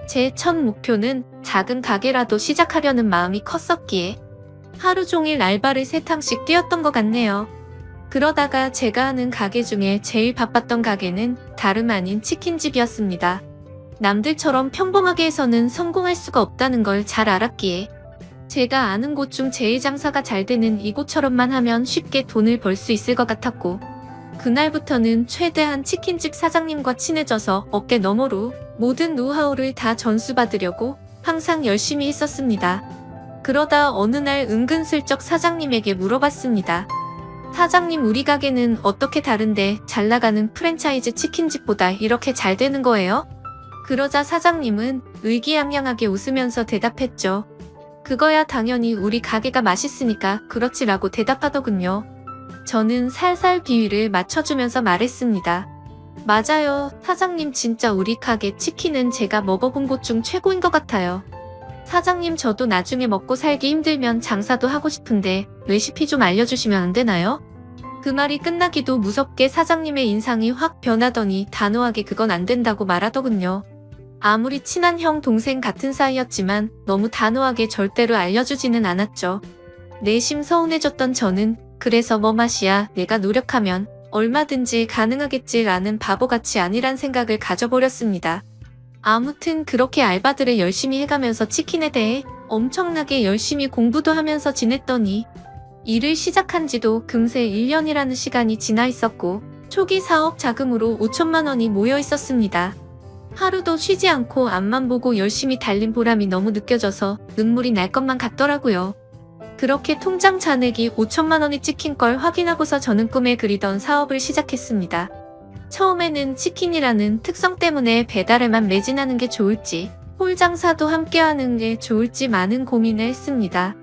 제 첫 목표는 작은 가게라도 시작하려는 마음이 컸었기에 하루 종일 알바를 3탕씩 뛰었던 것 같네요. 그러다가 제가 하는 가게 중에 제일 바빴던 가게는 다름 아닌 치킨집이었습니다. 남들처럼 평범하게 해서는 성공할 수가 없다는 걸 잘 알았기에 제가 아는 곳 중 제일 장사가 잘 되는 이곳처럼만 하면 쉽게 돈을 벌 수 있을 것 같았고, 그날부터는 최대한 치킨집 사장님과 친해져서 어깨 너머로 모든 노하우를 다 전수받으려고 항상 열심히 했었습니다. 그러다 어느 날 은근슬쩍 사장님에게 물어봤습니다. 사장님, 우리 가게는 어떻게 다른데 잘 나가는 프랜차이즈 치킨집보다 이렇게 잘 되는 거예요? 그러자 사장님은 의기양양하게 웃으면서 대답했죠. 그거야 당연히 우리 가게가 맛있으니까 그렇지라고 대답하더군요. 저는 살살 비위를 맞춰주면서 말했습니다. 맞아요. 사장님, 진짜 우리 가게 치킨은 제가 먹어본 곳 중 최고인 것 같아요. 사장님, 저도 나중에 먹고 살기 힘들면 장사도 하고 싶은데 레시피 좀 알려주시면 안 되나요? 그 말이 끝나기도 무섭게 사장님의 인상이 확 변하더니 단호하게 그건 안 된다고 말하더군요. 아무리 친한 형 동생 같은 사이였지만 너무 단호하게 절대로 알려주지는 않았죠. 내심 서운해졌던 저는 그래서 뭐 맛이야, 내가 노력하면 얼마든지 가능하겠지라는 바보같이 아니란 생각을 가져버렸습니다. 아무튼 그렇게 알바들을 열심히 해가면서 치킨에 대해 엄청나게 열심히 공부도 하면서 지냈더니 일을 시작한 지도 금세 1년이라는 시간이 지나 있었고, 초기 사업 자금으로 5천만 원이 모여 있었습니다. 하루도 쉬지 않고 앞만 보고 열심히 달린 보람이 너무 느껴져서 눈물이 날 것만 같더라고요. 그렇게 통장 잔액이 5천만 원이 찍힌 걸 확인하고서 저는 꿈에 그리던 사업을 시작했습니다. 처음에는 치킨이라는 특성 때문에 배달에만 매진하는 게 좋을지, 홀 장사도 함께 하는 게 좋을지 많은 고민을 했습니다.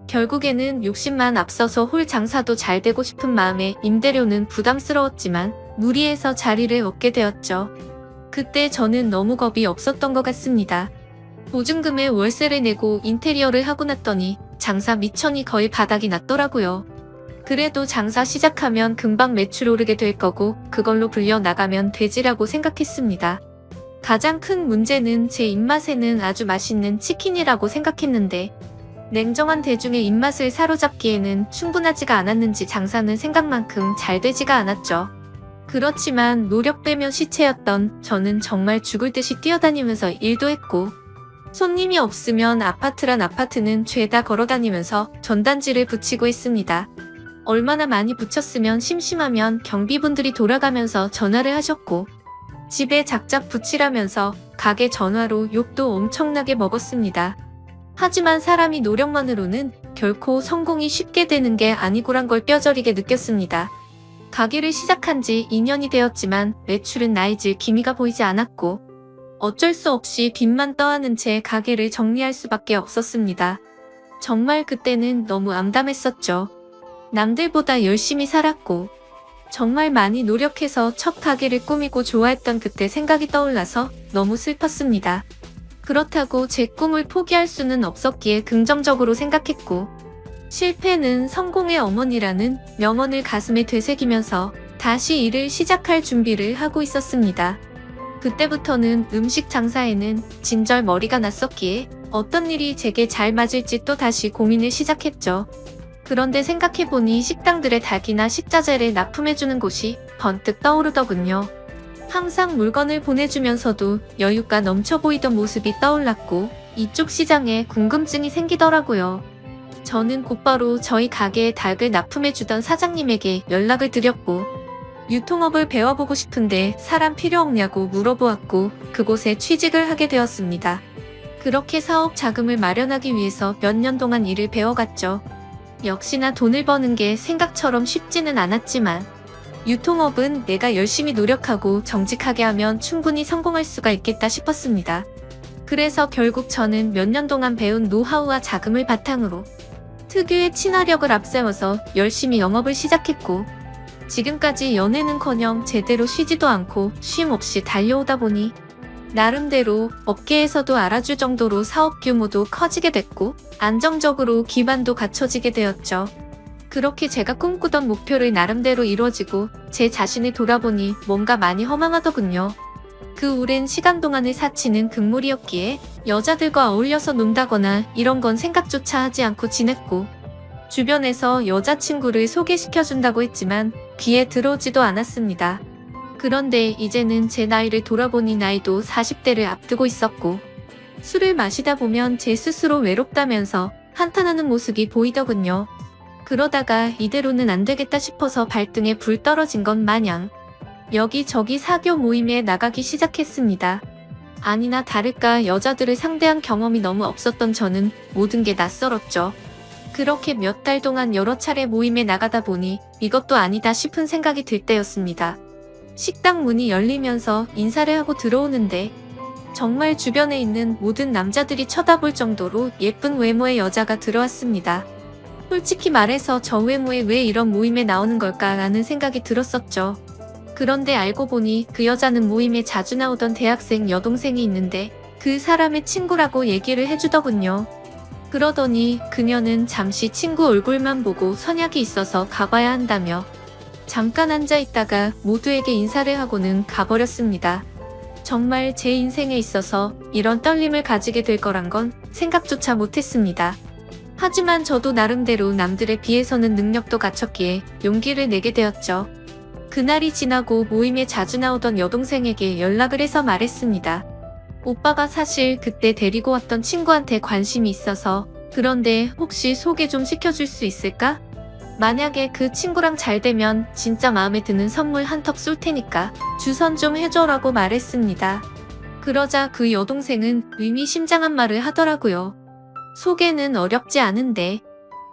결국에는 욕심만 앞서서 홀 장사도 잘 되고 싶은 마음에 임대료는 부담스러웠지만 무리해서 자리를 얻게 되었죠. 그때 저는 너무 겁이 없었던 것 같습니다. 보증금에 월세를 내고 인테리어를 하고 났더니 장사 미천이 거의 바닥이 났더라고요. 그래도 장사 시작하면 금방 매출 오르게 될 거고 그걸로 불려 나가면 되지라고 생각했습니다. 가장 큰 문제는 제 입맛에는 아주 맛있는 치킨이라고 생각했는데 냉정한 대중의 입맛을 사로잡기에는 충분하지가 않았는지 장사는 생각만큼 잘 되지가 않았죠. 그렇지만 노력 빼면 시체였던 저는 정말 죽을 듯이 뛰어다니면서 일도 했고, 손님이 없으면 아파트란 아파트는 죄다 걸어다니면서 전단지를 붙이고 있습니다. 얼마나 많이 붙였으면 심심하면 경비분들이 돌아가면서 전화를 하셨고, 집에 작작 붙이라면서 가게 전화로 욕도 엄청나게 먹었습니다. 하지만 사람이 노력만으로는 결코 성공이 쉽게 되는 게 아니고란 걸 뼈저리게 느꼈습니다. 가게를 시작한 지 2년이 되었지만 매출은 나이질 기미가 보이지 않았고 어쩔 수 없이 빚만 떠안은 채 가게를 정리할 수밖에 없었습니다. 정말 그때는 너무 암담했었죠. 남들보다 열심히 살았고 정말 많이 노력해서 첫 가게를 꾸미고 좋아했던 그때 생각이 떠올라서 너무 슬펐습니다. 그렇다고 제 꿈을 포기할 수는 없었기에 긍정적으로 생각했고, 실패는 성공의 어머니라는 명언을 가슴에 되새기면서 다시 일을 시작할 준비를 하고 있었습니다. 그때부터는 음식 장사에는 진절 머리가 났었기에 어떤 일이 제게 잘 맞을지 또 다시 고민을 시작했죠. 그런데 생각해보니 식당들의 닭이나 식자재를 납품해주는 곳이 번뜩 떠오르더군요. 항상 물건을 보내주면서도 여유가 넘쳐 보이던 모습이 떠올랐고 이쪽 시장에 궁금증이 생기더라고요. 저는 곧바로 저희 가게에 닭을 납품해주던 사장님에게 연락을 드렸고 유통업을 배워보고 싶은데 사람 필요 없냐고 물어보았고 그곳에 취직을 하게 되었습니다. 그렇게 사업 자금을 마련하기 위해서 몇 년 동안 일을 배워갔죠. 역시나 돈을 버는 게 생각처럼 쉽지는 않았지만 유통업은 내가 열심히 노력하고 정직하게 하면 충분히 성공할 수가 있겠다 싶었습니다. 그래서 결국 저는 몇 년 동안 배운 노하우와 자금을 바탕으로 특유의 친화력을 앞세워서 열심히 영업을 시작했고 지금까지 연애는커녕 제대로 쉬지도 않고 쉼 없이 달려오다 보니 나름대로 업계에서도 알아줄 정도로 사업 규모도 커지게 됐고 안정적으로 기반도 갖춰지게 되었죠. 그렇게 제가 꿈꾸던 목표를 나름대로 이루어지고 제 자신을 돌아보니 뭔가 많이 허망하더군요. 그 오랜 시간 동안을 사치는 금물이었기에 여자들과 어울려서 논다거나 이런 건 생각조차 하지 않고 지냈고 주변에서 여자친구를 소개시켜준다고 했지만 귀에 들어오지도 않았습니다. 그런데 이제는 제 나이를 돌아보니 나이도 40대를 앞두고 있었고 술을 마시다 보면 제 스스로 외롭다면서 한탄하는 모습이 보이더군요. 그러다가 이대로는 안 되겠다 싶어서 발등에 불 떨어진 것 마냥 여기저기 사교 모임에 나가기 시작했습니다. 아니나 다를까 여자들을 상대한 경험이 너무 없었던 저는 모든 게 낯설었죠. 그렇게 몇 달 동안 여러 차례 모임에 나가다 보니 이것도 아니다 싶은 생각이 들 때였습니다. 식당 문이 열리면서 인사를 하고 들어오는데 정말 주변에 있는 모든 남자들이 쳐다볼 정도로 예쁜 외모의 여자가 들어왔습니다. 솔직히 말해서 저 외모에 왜 이런 모임에 나오는 걸까라는 생각이 들었었죠. 그런데 알고 보니 그 여자는 모임에 자주 나오던 대학생 여동생이 있는데 그 사람의 친구라고 얘기를 해주더군요. 그러더니 그녀는 잠시 친구 얼굴만 보고 선약이 있어서 가봐야 한다며 잠깐 앉아 있다가 모두에게 인사를 하고는 가버렸습니다. 정말 제 인생에 있어서 이런 떨림을 가지게 될 거란 건 생각조차 못했습니다. 하지만 저도 나름대로 남들에 비해서는 능력도 갖췄기에 용기를 내게 되었죠. 그날이 지나고 모임에 자주 나오던 여동생에게 연락을 해서 말했습니다. 오빠가 사실 그때 데리고 왔던 친구한테 관심이 있어서 그런데 혹시 소개 좀 시켜줄 수 있을까? 만약에 그 친구랑 잘 되면 진짜 마음에 드는 선물 한 턱 쏠 테니까 주선 좀 해줘라고 말했습니다. 그러자 그 여동생은 의미심장한 말을 하더라고요. 소개는 어렵지 않은데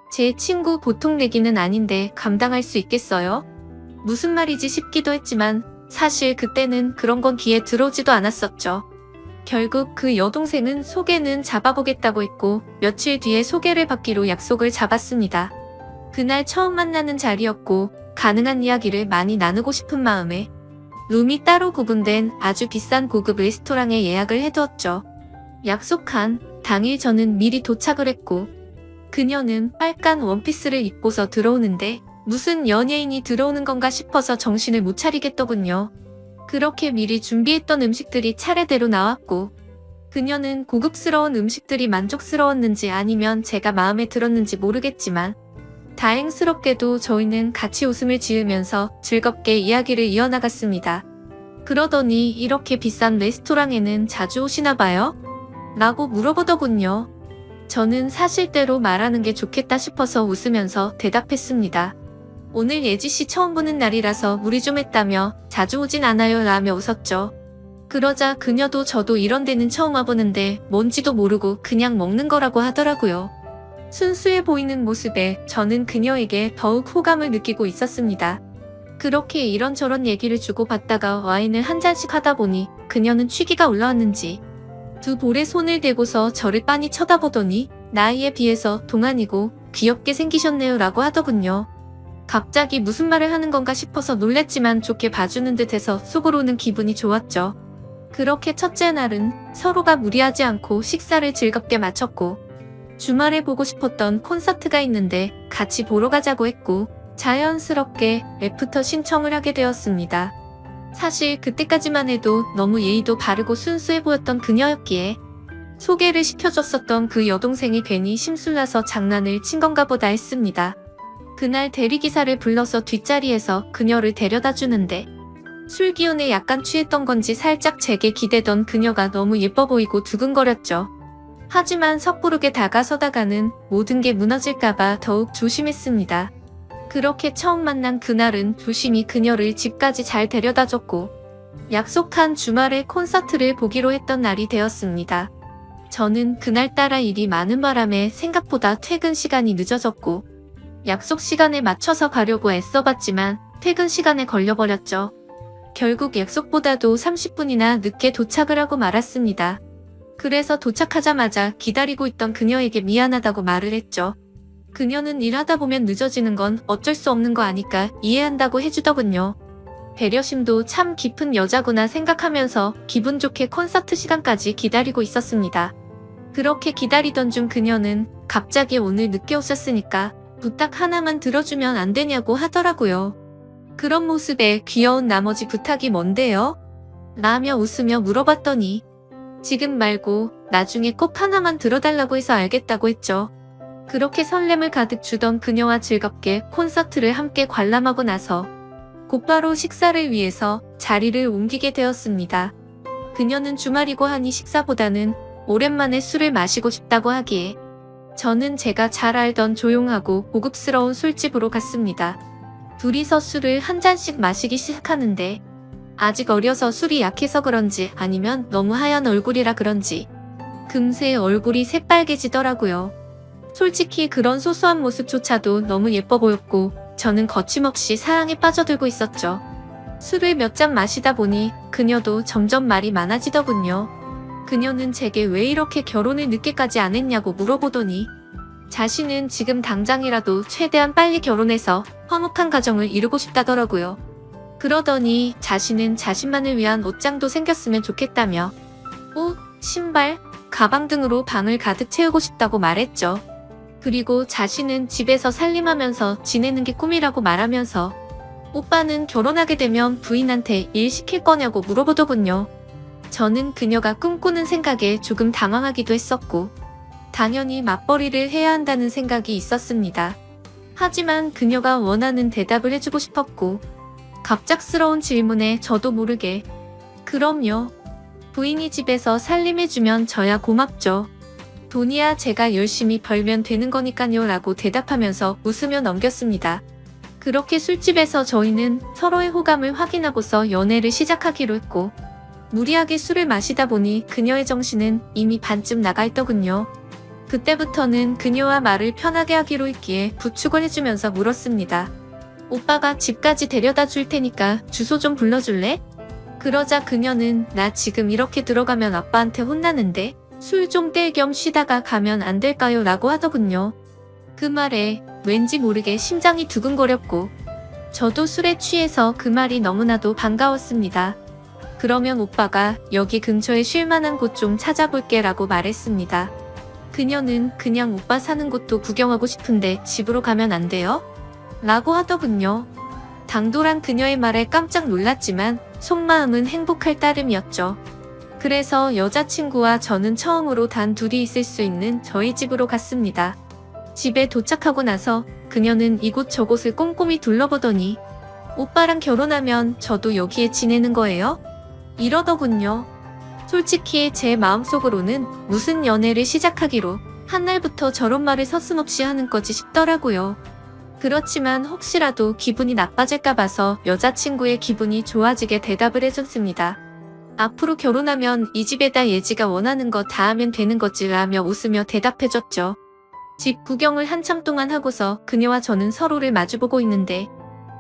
제 친구 보통 내기는 아닌데 감당할 수 있겠어요? 무슨 말이지 싶기도 했지만 사실 그때는 그런 건 귀에 들어오지도 않았었죠. 결국 그 여동생은 소개는 잡아보겠다고 했고 며칠 뒤에 소개를 받기로 약속을 잡았습니다. 그날 처음 만나는 자리였고 가능한 이야기를 많이 나누고 싶은 마음에 룸이 따로 구분된 아주 비싼 고급 레스토랑에 예약을 해두었죠. 약속한 당일 저는 미리 도착을 했고 그녀는 빨간 원피스를 입고서 들어오는데 무슨 연예인이 들어오는 건가 싶어서 정신을 못 차리겠더군요. 그렇게 미리 준비했던 음식들이 차례대로 나왔고 그녀는 고급스러운 음식들이 만족스러웠는지 아니면 제가 마음에 들었는지 모르겠지만 다행스럽게도 저희는 같이 웃음을 지으면서 즐겁게 이야기를 이어나갔습니다. 그러더니 이렇게 비싼 레스토랑에는 자주 오시나 봐요? 라고 물어보더군요. 저는 사실대로 말하는 게 좋겠다 싶어서 웃으면서 대답했습니다. 오늘 예지씨 처음 보는 날이라서 무리 좀 했다며 자주 오진 않아요 라며 웃었죠. 그러자 그녀도 저도 이런 데는 처음 와보는데 뭔지도 모르고 그냥 먹는 거라고 하더라고요. 순수해 보이는 모습에 저는 그녀에게 더욱 호감을 느끼고 있었습니다. 그렇게 이런저런 얘기를 주고받다가 와인을 한 잔씩 하다 보니 그녀는 취기가 올라왔는지 두 볼에 손을 대고서 저를 빤히 쳐다보더니 나이에 비해서 동안이고 귀엽게 생기셨네요 라고 하더군요. 갑자기 무슨 말을 하는 건가 싶어서 놀랬지만 좋게 봐주는 듯해서 속으로는 기분이 좋았죠. 그렇게 첫째 날은 서로가 무리하지 않고 식사를 즐겁게 마쳤고 주말에 보고 싶었던 콘서트가 있는데 같이 보러 가자고 했고 자연스럽게 애프터 신청을 하게 되었습니다. 사실 그때까지만 해도 너무 예의도 바르고 순수해 보였던 그녀였기에 소개를 시켜줬었던 그 여동생이 괜히 심술나서 장난을 친 건가 보다 했습니다. 그날 대리기사를 불러서 뒷자리에서 그녀를 데려다 주는데 술 기운에 약간 취했던 건지 살짝 제게 기대던 그녀가 너무 예뻐 보이고 두근거렸죠. 하지만 섣부르게 다가서다가는 모든 게 무너질까봐 더욱 조심했습니다. 그렇게 처음 만난 그날은 조심히 그녀를 집까지 잘 데려다 줬고 약속한 주말에 콘서트를 보기로 했던 날이 되었습니다. 저는 그날따라 일이 많은 바람에 생각보다 퇴근 시간이 늦어졌고 약속 시간에 맞춰서 가려고 애써봤지만 퇴근 시간에 걸려버렸죠. 결국 약속보다도 30분이나 늦게 도착을 하고 말았습니다. 그래서 도착하자마자 기다리고 있던 그녀에게 미안하다고 말을 했죠. 그녀는 일하다 보면 늦어지는 건 어쩔 수 없는 거 아니까 이해한다고 해주더군요. 배려심도 참 깊은 여자구나 생각하면서 기분 좋게 콘서트 시간까지 기다리고 있었습니다. 그렇게 기다리던 중 그녀는 갑자기 오늘 늦게 오셨으니까 부탁 하나만 들어주면 안 되냐고 하더라고요. 그런 모습에 귀여운 나머지 부탁이 뭔데요? 라며 웃으며 물어봤더니 지금 말고 나중에 꼭 하나만 들어달라고 해서 알겠다고 했죠. 그렇게 설렘을 가득 주던 그녀와 즐겁게 콘서트를 함께 관람하고 나서 곧바로 식사를 위해서 자리를 옮기게 되었습니다. 그녀는 주말이고 하니 식사보다는 오랜만에 술을 마시고 싶다고 하기에 저는 제가 잘 알던 조용하고 고급스러운 술집으로 갔습니다. 둘이서 술을 한 잔씩 마시기 시작하는데 아직 어려서 술이 약해서 그런지 아니면 너무 하얀 얼굴이라 그런지 금세 얼굴이 새빨개지더라고요. 솔직히 그런 소소한 모습조차도 너무 예뻐 보였고 저는 거침없이 사랑에 빠져들고 있었죠. 술을 몇 잔 마시다 보니 그녀도 점점 말이 많아지더군요. 그녀는 제게 왜 이렇게 결혼을 늦게까지 안 했냐고 물어보더니 자신은 지금 당장이라도 최대한 빨리 결혼해서 화목한 가정을 이루고 싶다더라고요. 그러더니 자신은 자신만을 위한 옷장도 생겼으면 좋겠다며 옷, 신발, 가방 등으로 방을 가득 채우고 싶다고 말했죠. 그리고 자신은 집에서 살림하면서 지내는 게 꿈이라고 말하면서 오빠는 결혼하게 되면 부인한테 일 시킬 거냐고 물어보더군요. 저는 그녀가 꿈꾸는 생각에 조금 당황하기도 했었고 당연히 맞벌이를 해야 한다는 생각이 있었습니다. 하지만 그녀가 원하는 대답을 해주고 싶었고 갑작스러운 질문에 저도 모르게 그럼요. 부인이 집에서 살림해주면 저야 고맙죠. 돈이야 제가 열심히 벌면 되는 거니까요 라고 대답하면서 웃으며 넘겼습니다. 그렇게 술집에서 저희는 서로의 호감을 확인하고서 연애를 시작하기로 했고 무리하게 술을 마시다 보니 그녀의 정신은 이미 반쯤 나가 있더군요. 그때부터는 그녀와 말을 편하게 하기로 했기에 부축을 해주면서 물었습니다. 오빠가 집까지 데려다 줄 테니까 주소 좀 불러줄래? 그러자 그녀는 나 지금 이렇게 들어가면 아빠한테 혼나는데 술 좀 뗄 겸 쉬다가 가면 안 될까요? 라고 하더군요. 그 말에 왠지 모르게 심장이 두근거렸고 저도 술에 취해서 그 말이 너무나도 반가웠습니다. 그러면 오빠가 여기 근처에 쉴 만한 곳 좀 찾아볼게 라고 말했습니다. 그녀는 그냥 오빠 사는 곳도 구경하고 싶은데 집으로 가면 안 돼요? 라고 하더군요. 당돌한 그녀의 말에 깜짝 놀랐지만 속마음은 행복할 따름이었죠. 그래서 여자친구와 저는 처음으로 단 둘이 있을 수 있는 저희 집으로 갔습니다. 집에 도착하고 나서 그녀는 이곳저곳을 꼼꼼히 둘러보더니 오빠랑 결혼하면 저도 여기에 지내는 거예요? 이러더군요. 솔직히 제 마음속으로는 무슨 연애를 시작하기로 한날부터 저런 말을 서슴없이 하는 거지 싶더라고요. 그렇지만 혹시라도 기분이 나빠질까 봐서 여자친구의 기분이 좋아지게 대답을 해줬습니다. 앞으로 결혼하면 이 집에다 예지가 원하는 거 다 하면 되는 거지 라며 웃으며 대답해줬죠. 집 구경을 한참 동안 하고서 그녀와 저는 서로를 마주보고 있는데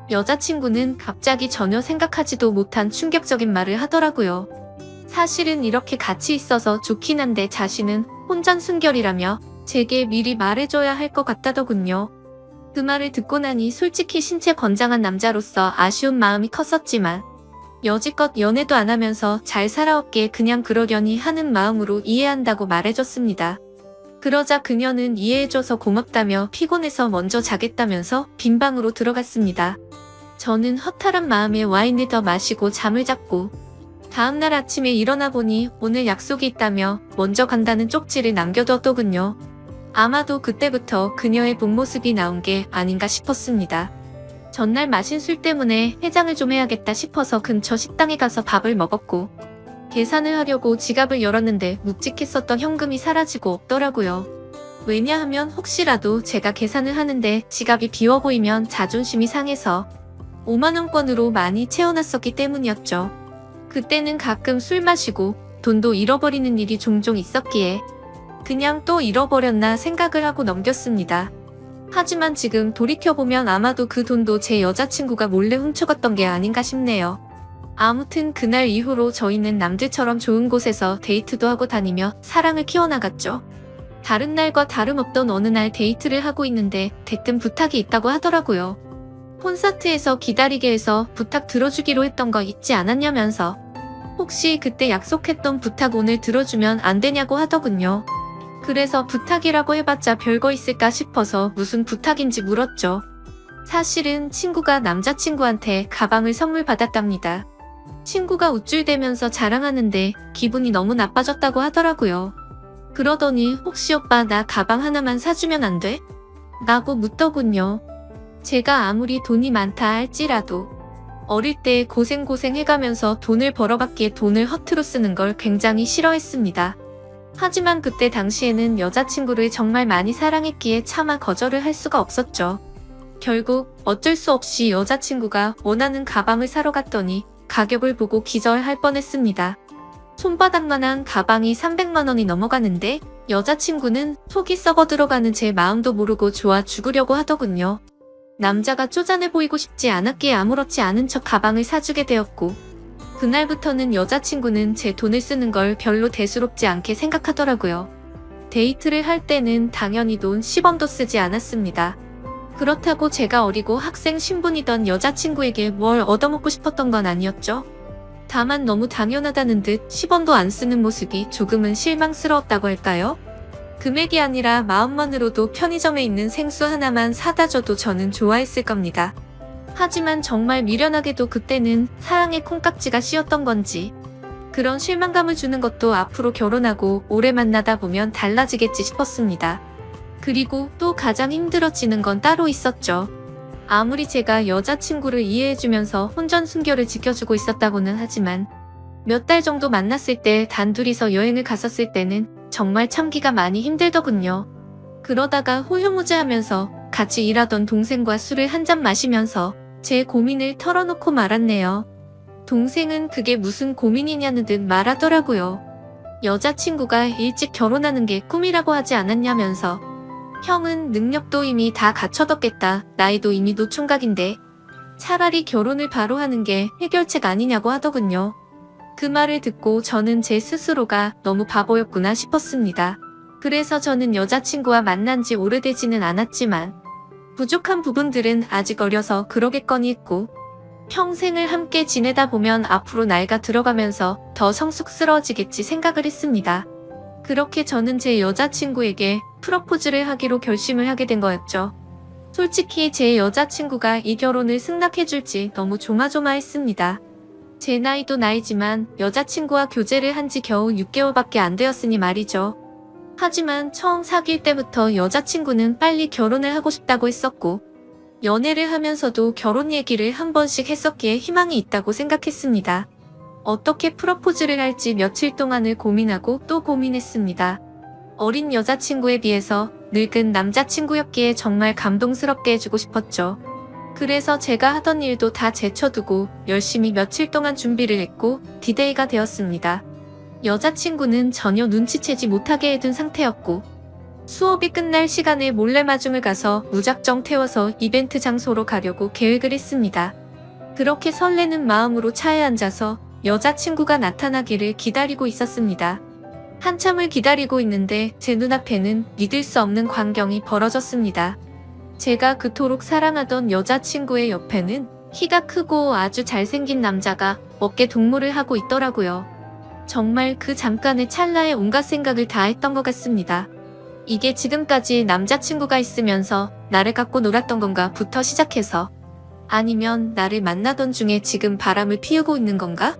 여자친구는 갑자기 전혀 생각하지도 못한 충격적인 말을 하더라고요. 사실은 이렇게 같이 있어서 좋긴 한데 자신은 혼전순결이라며 제게 미리 말해줘야 할 것 같다더군요. 그 말을 듣고 나니 솔직히 신체 건장한 남자로서 아쉬운 마음이 컸었지만 여지껏 연애도 안 하면서 잘 살아왔기에 그냥 그러려니 하는 마음으로 이해한다고 말해줬습니다. 그러자 그녀는 이해해줘서 고맙다며 피곤해서 먼저 자겠다면서 빈 방으로 들어갔습니다. 저는 허탈한 마음에 와인을 더 마시고 잠을 잤고 다음날 아침에 일어나 보니 오늘 약속이 있다며 먼저 간다는 쪽지를 남겨뒀더군요. 아마도 그때부터 그녀의 본 모습이 나온 게 아닌가 싶었습니다. 전날 마신 술 때문에 해장을 좀 해야겠다 싶어서 근처 식당에 가서 밥을 먹었고 계산을 하려고 지갑을 열었는데 묵직했었던 현금이 사라지고 없더라고요. 왜냐하면 혹시라도 제가 계산을 하는데 지갑이 비워 보이면 자존심이 상해서 5만원권으로 많이 채워놨었기 때문이었죠. 그때는 가끔 술 마시고 돈도 잃어버리는 일이 종종 있었기에 그냥 또 잃어버렸나 생각을 하고 넘겼습니다. 하지만 지금 돌이켜보면 아마도 그 돈도 제 여자친구가 몰래 훔쳐갔던 게 아닌가 싶네요. 아무튼 그날 이후로 저희는 남들처럼 좋은 곳에서 데이트도 하고 다니며 사랑을 키워나갔죠. 다른 날과 다름없던 어느 날 데이트를 하고 있는데 대뜸 부탁이 있다고 하더라고요. 콘서트에서 기다리게 해서 부탁 들어주기로 했던 거 잊지 않았냐면서 혹시 그때 약속했던 부탁 오늘 들어주면 안 되냐고 하더군요. 그래서 부탁이라고 해봤자 별거 있을까 싶어서 무슨 부탁인지 물었죠. 사실은 친구가 남자친구한테 가방을 선물 받았답니다. 친구가 우쭐대면서 자랑하는데 기분이 너무 나빠졌다고 하더라고요. 그러더니 혹시 오빠 나 가방 하나만 사주면 안 돼? 라고 묻더군요. 제가 아무리 돈이 많다 할지라도 어릴 때 고생 해가면서 돈을 벌어봤기에 돈을 허투루 쓰는 걸 굉장히 싫어했습니다. 하지만 그때 당시에는 여자친구를 정말 많이 사랑했기에 차마 거절을 할 수가 없었죠. 결국 어쩔 수 없이 여자친구가 원하는 가방을 사러 갔더니 가격을 보고 기절할 뻔했습니다. 손바닥만한 가방이 300만 원이 넘어가는데 여자친구는 속이 썩어 들어가는 제 마음도 모르고 좋아 죽으려고 하더군요. 남자가 쪼잔해 보이고 싶지 않았기에 아무렇지 않은 척 가방을 사주게 되었고, 그날부터는 여자친구는 제 돈을 쓰는 걸 별로 대수롭지 않게 생각하더라고요. 데이트를 할 때는 당연히 돈 10원도 쓰지 않았습니다. 그렇다고 제가 어리고 학생 신분이던 여자친구에게 뭘 얻어먹고 싶었던 건 아니었죠. 다만 너무 당연하다는 듯 10원도 안 쓰는 모습이 조금은 실망스러웠다고 할까요? 금액이 아니라 마음만으로도 편의점에 있는 생수 하나만 사다 줘도 저는 좋아했을 겁니다. 하지만 정말 미련하게도 그때는 사랑의 콩깍지가 씌었던 건지 그런 실망감을 주는 것도 앞으로 결혼하고 오래 만나다 보면 달라지겠지 싶었습니다. 그리고 또 가장 힘들어지는 건 따로 있었죠. 아무리 제가 여자친구를 이해해주면서 혼전순결을 지켜주고 있었다고는 하지만 몇 달 정도 만났을 때 단둘이서 여행을 갔었을 때는 정말 참기가 많이 힘들더군요. 그러다가 호효무제하면서 같이 일하던 동생과 술을 한 잔 마시면서 제 고민을 털어놓고 말았네요. 동생은 그게 무슨 고민이냐는 듯 말하더라고요. 여자친구가 일찍 결혼하는 게 꿈이라고 하지 않았냐면서 형은 능력도 이미 다 갖춰뒀겠다. 나이도 이미 노총각인데 차라리 결혼을 바로 하는 게 해결책 아니냐고 하더군요. 그 말을 듣고 저는 제 스스로가 너무 바보였구나 싶었습니다. 그래서 저는 여자친구와 만난 지 오래되지는 않았지만 부족한 부분들은 아직 어려서 그러겠거니 했고, 평생을 함께 지내다 보면 앞으로 나이가 들어가면서 더 성숙스러워지겠지 생각을 했습니다. 그렇게 저는 제 여자친구에게 프러포즈를 하기로 결심을 하게 된 거였죠. 솔직히 제 여자친구가 이 결혼을 승낙해줄지 너무 조마조마했습니다. 제 나이도 나이지만 여자친구와 교제를 한 지 겨우 6개월밖에 안 되었으니 말이죠. 하지만 처음 사귈 때부터 여자친구는 빨리 결혼을 하고 싶다고 했었고, 연애를 하면서도 결혼 얘기를 한 번씩 했었기에 희망이 있다고 생각했습니다. 어떻게 프러포즈를 할지 며칠 동안을 고민하고 또 고민했습니다. 어린 여자친구에 비해서 늙은 남자친구였기에 정말 감동스럽게 해주고 싶었죠. 그래서 제가 하던 일도 다 제쳐두고 열심히 며칠 동안 준비를 했고 디데이가 되었습니다. 여자친구는 전혀 눈치채지 못하게 해둔 상태였고, 수업이 끝날 시간에 몰래 마중을 가서 무작정 태워서 이벤트 장소로 가려고 계획을 했습니다. 그렇게 설레는 마음으로 차에 앉아서 여자친구가 나타나기를 기다리고 있었습니다. 한참을 기다리고 있는데 제 눈앞에는 믿을 수 없는 광경이 벌어졌습니다. 제가 그토록 사랑하던 여자친구의 옆에는 키가 크고 아주 잘생긴 남자가 어깨 동무를 하고 있더라고요. 정말 그 잠깐의 찰나에 온갖 생각을 다 했던 것 같습니다. 이게 지금까지 남자친구가 있으면서 나를 갖고 놀았던 건가?부터 시작해서, 아니면 나를 만나던 중에 지금 바람을 피우고 있는 건가?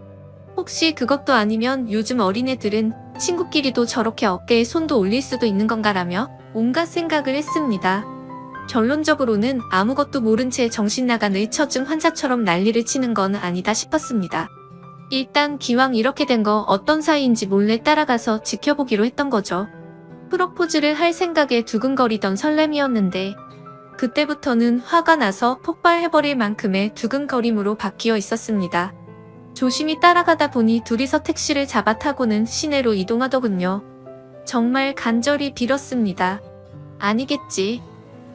혹시 그것도 아니면 요즘 어린애들은 친구끼리도 저렇게 어깨에 손도 올릴 수도 있는 건가라며 온갖 생각을 했습니다. 결론적으로는 아무것도 모른 채 정신 나간 의처증 환자처럼 난리를 치는 건 아니다 싶었습니다. 일단 기왕 이렇게 된 거 어떤 사이인지 몰래 따라가서 지켜보기로 했던 거죠. 프로포즈를 할 생각에 두근거리던 설렘이었는데 그때부터는 화가 나서 폭발해버릴 만큼의 두근거림으로 바뀌어 있었습니다. 조심히 따라가다 보니 둘이서 택시를 잡아 타고는 시내로 이동하더군요. 정말 간절히 빌었습니다. 아니겠지.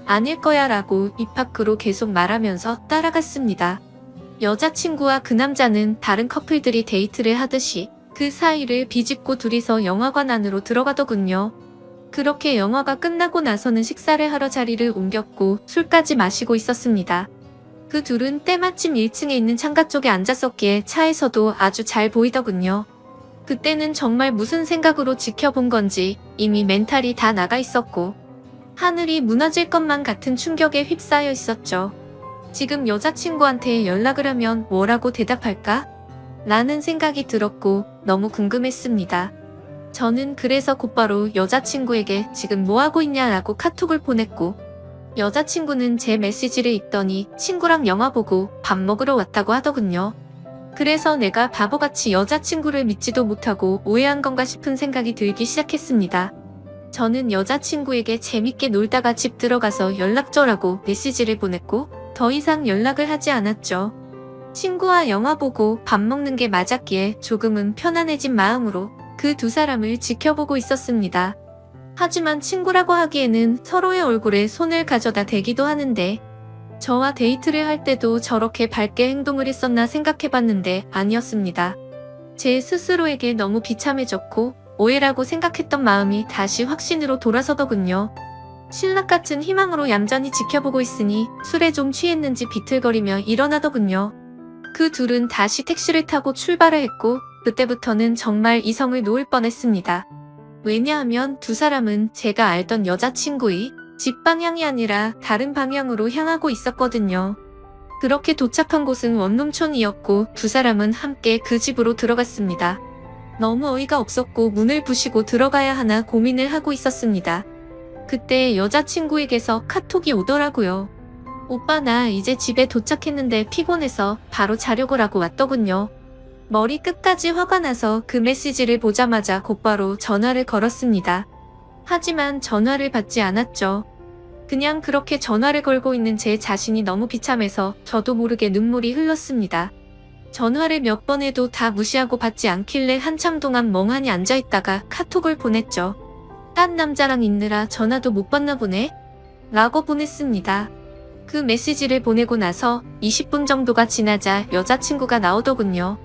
아닐 거야 라고 입 밖으로 계속 말하면서 따라갔습니다. 여자친구와 그 남자는 다른 커플들이 데이트를 하듯이 그 사이를 비집고 둘이서 영화관 안으로 들어가더군요. 그렇게 영화가 끝나고 나서는 식사를 하러 자리를 옮겼고 술까지 마시고 있었습니다. 그 둘은 때마침 1층에 있는 창가 쪽에 앉았었기에 차에서도 아주 잘 보이더군요. 그때는 정말 무슨 생각으로 지켜본 건지 이미 멘탈이 다 나가 있었고 하늘이 무너질 것만 같은 충격에 휩싸여 있었죠. 지금 여자친구한테 연락을 하면 뭐라고 대답할까? 라는 생각이 들었고 너무 궁금했습니다. 저는 그래서 곧바로 여자친구에게 지금 뭐하고 있냐라고 카톡을 보냈고, 여자친구는 제 메시지를 읽더니 친구랑 영화 보고 밥 먹으러 왔다고 하더군요. 그래서 내가 바보같이 여자친구를 믿지도 못하고 오해한 건가 싶은 생각이 들기 시작했습니다. 저는 여자친구에게 재밌게 놀다가 집 들어가서 연락줘라고 메시지를 보냈고 더 이상 연락을 하지 않았죠. 친구와 영화 보고 밥 먹는 게 맞았기에 조금은 편안해진 마음으로 그 두 사람을 지켜보고 있었습니다. 하지만 친구라고 하기에는 서로의 얼굴에 손을 가져다 대기도 하는데 저와 데이트를 할 때도 저렇게 밝게 행동을 했었나 생각해봤는데 아니었습니다. 제 스스로에게 너무 비참해졌고 오해라고 생각했던 마음이 다시 확신으로 돌아서더군요. 신락 같은 희망으로 얌전히 지켜보고 있으니 술에 좀 취했는지 비틀거리며 일어나더군요. 그 둘은 다시 택시를 타고 출발을 했고 그때부터는 정말 이성을 놓을 뻔했습니다. 왜냐하면 두 사람은 제가 알던 여자친구의 집 방향이 아니라 다른 방향으로 향하고 있었거든요. 그렇게 도착한 곳은 원룸촌이었고 두 사람은 함께 그 집으로 들어갔습니다. 너무 어이가 없었고 문을 부시고 들어가야 하나 고민을 하고 있었습니다. 그때 여자친구에게서 카톡이 오더라고요. 오빠 나 이제 집에 도착했는데 피곤해서 바로 자려고라고 왔더군요. 머리 끝까지 화가 나서 그 메시지를 보자마자 곧바로 전화를 걸었습니다. 하지만 전화를 받지 않았죠. 그냥 그렇게 전화를 걸고 있는 제 자신이 너무 비참해서 저도 모르게 눈물이 흘렀습니다. 전화를 몇 번 해도 다 무시하고 받지 않길래 한참 동안 멍하니 앉아있다가 카톡을 보냈죠. 딴 남자랑 있느라 전화도 못 받나 보네? 라고 보냈습니다. 그 메시지를 보내고 나서 20분 정도가 지나자 여자친구가 나오더군요.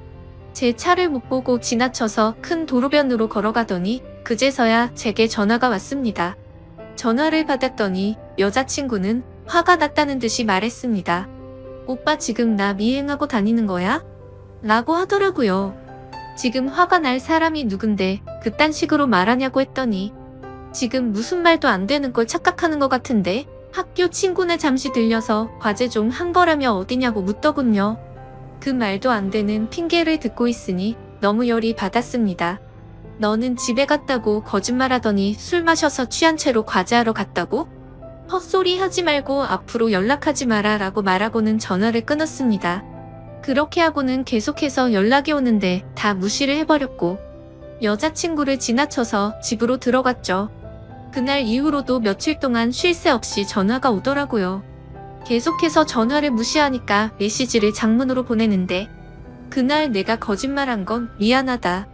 제 차를 못 보고 지나쳐서 큰 도로변으로 걸어가더니 그제서야 제게 전화가 왔습니다. 전화를 받았더니 여자친구는 화가 났다는 듯이 말했습니다. 오빠 지금 나 미행하고 다니는 거야? 라고 하더라고요. 지금 화가 날 사람이 누군데 그딴 식으로 말하냐고 했더니 지금 무슨 말도 안 되는 걸 착각하는 것 같은데 학교 친구네 잠시 들려서 과제 좀 한 거라며 어디냐고 묻더군요. 그 말도 안 되는 핑계를 듣고 있으니 너무 열이 받았습니다. 너는 집에 갔다고 거짓말하더니 술 마셔서 취한 채로 과제하러 갔다고? 헛소리 하지 말고 앞으로 연락하지 마라 라고 말하고는 전화를 끊었습니다. 그렇게 하고는 계속해서 연락이 오는데 다 무시를 해버렸고 여자친구를 지나쳐서 집으로 들어갔죠. 그날 이후로도 며칠 동안 쉴 새 없이 전화가 오더라고요. 계속해서 전화를 무시하니까 메시지를 장문으로 보내는데 그날 내가 거짓말한 건 미안하다.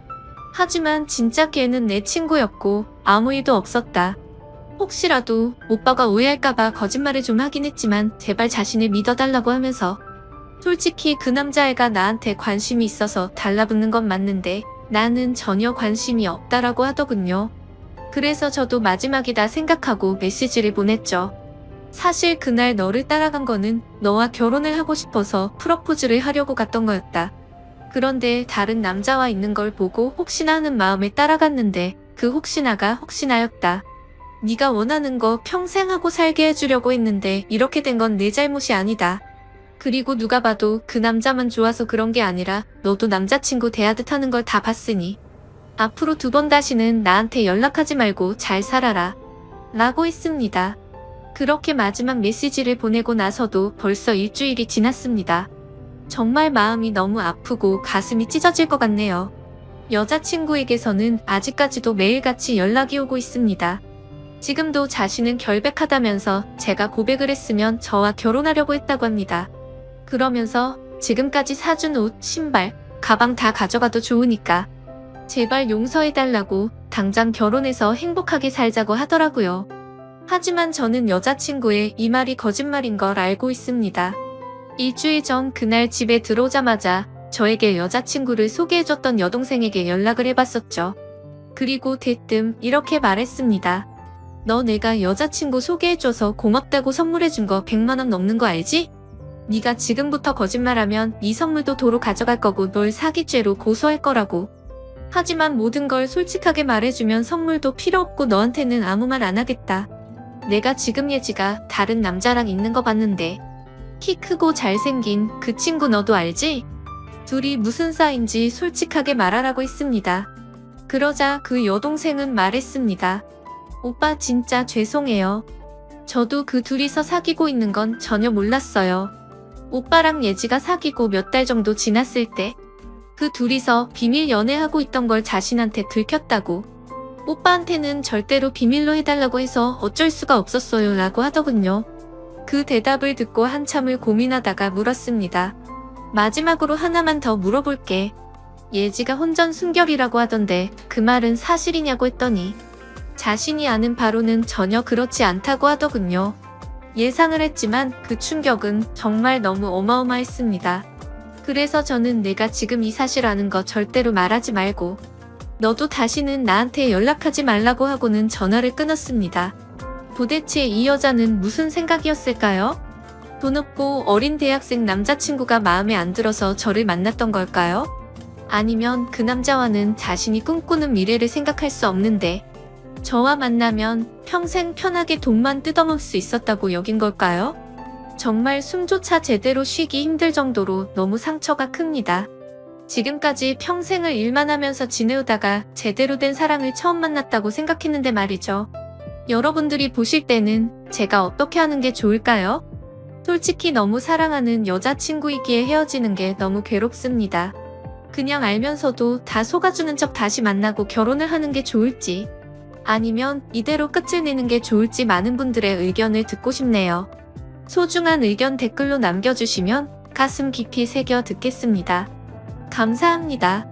하지만 진짜 걔는 내 친구였고 아무 일도 없었다. 혹시라도 오빠가 오해할까봐 거짓말을 좀 하긴 했지만 제발 자신을 믿어달라고 하면서 솔직히 그 남자애가 나한테 관심이 있어서 달라붙는 건 맞는데 나는 전혀 관심이 없다라고 하더군요. 그래서 저도 마지막이다 생각하고 메시지를 보냈죠. 사실 그날 너를 따라간 거는 너와 결혼을 하고 싶어서 프러포즈를 하려고 갔던 거였다. 그런데 다른 남자와 있는 걸 보고 혹시나 하는 마음에 따라갔는데 그 혹시나가 혹시나였다. 네가 원하는 거 평생 하고 살게 해주려고 했는데 이렇게 된 건 내 잘못이 아니다. 그리고 누가 봐도 그 남자만 좋아서 그런 게 아니라 너도 남자친구 대하듯 하는 걸 다 봤으니 앞으로 2번 다시는 나한테 연락하지 말고 잘 살아라. 라고 했습니다. 그렇게 마지막 메시지를 보내고 나서도 벌써 일주일이 지났습니다. 정말 마음이 너무 아프고 가슴이 찢어질 것 같네요. 여자친구에게서는 아직까지도 매일같이 연락이 오고 있습니다. 지금도 자신은 결백하다면서 제가 고백을 했으면 저와 결혼하려고 했다고 합니다. 그러면서 지금까지 사준 옷, 신발, 가방 다 가져가도 좋으니까 제발 용서해달라고 당장 결혼해서 행복하게 살자고 하더라고요. 하지만 저는 여자친구의 이 말이 거짓말인 걸 알고 있습니다. 일주일 전 그날 집에 들어오자마자 저에게 여자친구를 소개해줬던 여동생에게 연락을 해봤었죠. 그리고 대뜸 이렇게 말했습니다. 너 내가 여자친구 소개해줘서 고맙다고 선물해준 거 100만 원 넘는 거 알지? 네가 지금부터 거짓말하면 이 선물도 도로 가져갈 거고 널 사기죄로 고소할 거라고. 하지만 모든 걸 솔직하게 말해주면 선물도 필요 없고 너한테는 아무 말 안 하겠다. 내가 지금 예지가 다른 남자랑 있는 거 봤는데 키 크고 잘생긴 그 친구 너도 알지? 둘이 무슨 사이인지 솔직하게 말하라고 했습니다. 그러자 그 여동생은 말했습니다. 오빠 진짜 죄송해요. 저도 그 둘이서 사귀고 있는 건 전혀 몰랐어요. 오빠랑 예지가 사귀고 몇 달 정도 지났을 때 그 둘이서 비밀 연애하고 있던 걸 자신한테 들켰다고. 오빠한테는 절대로 비밀로 해달라고 해서 어쩔 수가 없었어요 라고 하더군요. 그 대답을 듣고 한참을 고민하다가 물었습니다. 마지막으로 하나만 더 물어볼게. 예지가 혼전순결이라고 하던데 그 말은 사실이냐고 했더니 자신이 아는 바로는 전혀 그렇지 않다고 하더군요. 예상을 했지만 그 충격은 정말 너무 어마어마했습니다. 그래서 저는 내가 지금 이 사실 아는 거 절대로 말하지 말고 너도 다시는 나한테 연락하지 말라고 하고는 전화를 끊었습니다. 도대체 이 여자는 무슨 생각이었을까요? 돈 없고 어린 대학생 남자친구가 마음에 안 들어서 저를 만났던 걸까요? 아니면 그 남자와는 자신이 꿈꾸는 미래를 생각할 수 없는데 저와 만나면 평생 편하게 돈만 뜯어먹을 수 있었다고 여긴 걸까요? 정말 숨조차 제대로 쉬기 힘들 정도로 너무 상처가 큽니다. 지금까지 평생을 일만 하면서 지내오다가 제대로 된 사랑을 처음 만났다고 생각했는데 말이죠. 여러분들이 보실 때는 제가 어떻게 하는 게 좋을까요? 솔직히 너무 사랑하는 여자친구이기에 헤어지는 게 너무 괴롭습니다. 그냥 알면서도 다 속아주는 척 다시 만나고 결혼을 하는 게 좋을지 아니면 이대로 끝을 내는 게 좋을지 많은 분들의 의견을 듣고 싶네요. 소중한 의견 댓글로 남겨주시면 가슴 깊이 새겨 듣겠습니다. 감사합니다.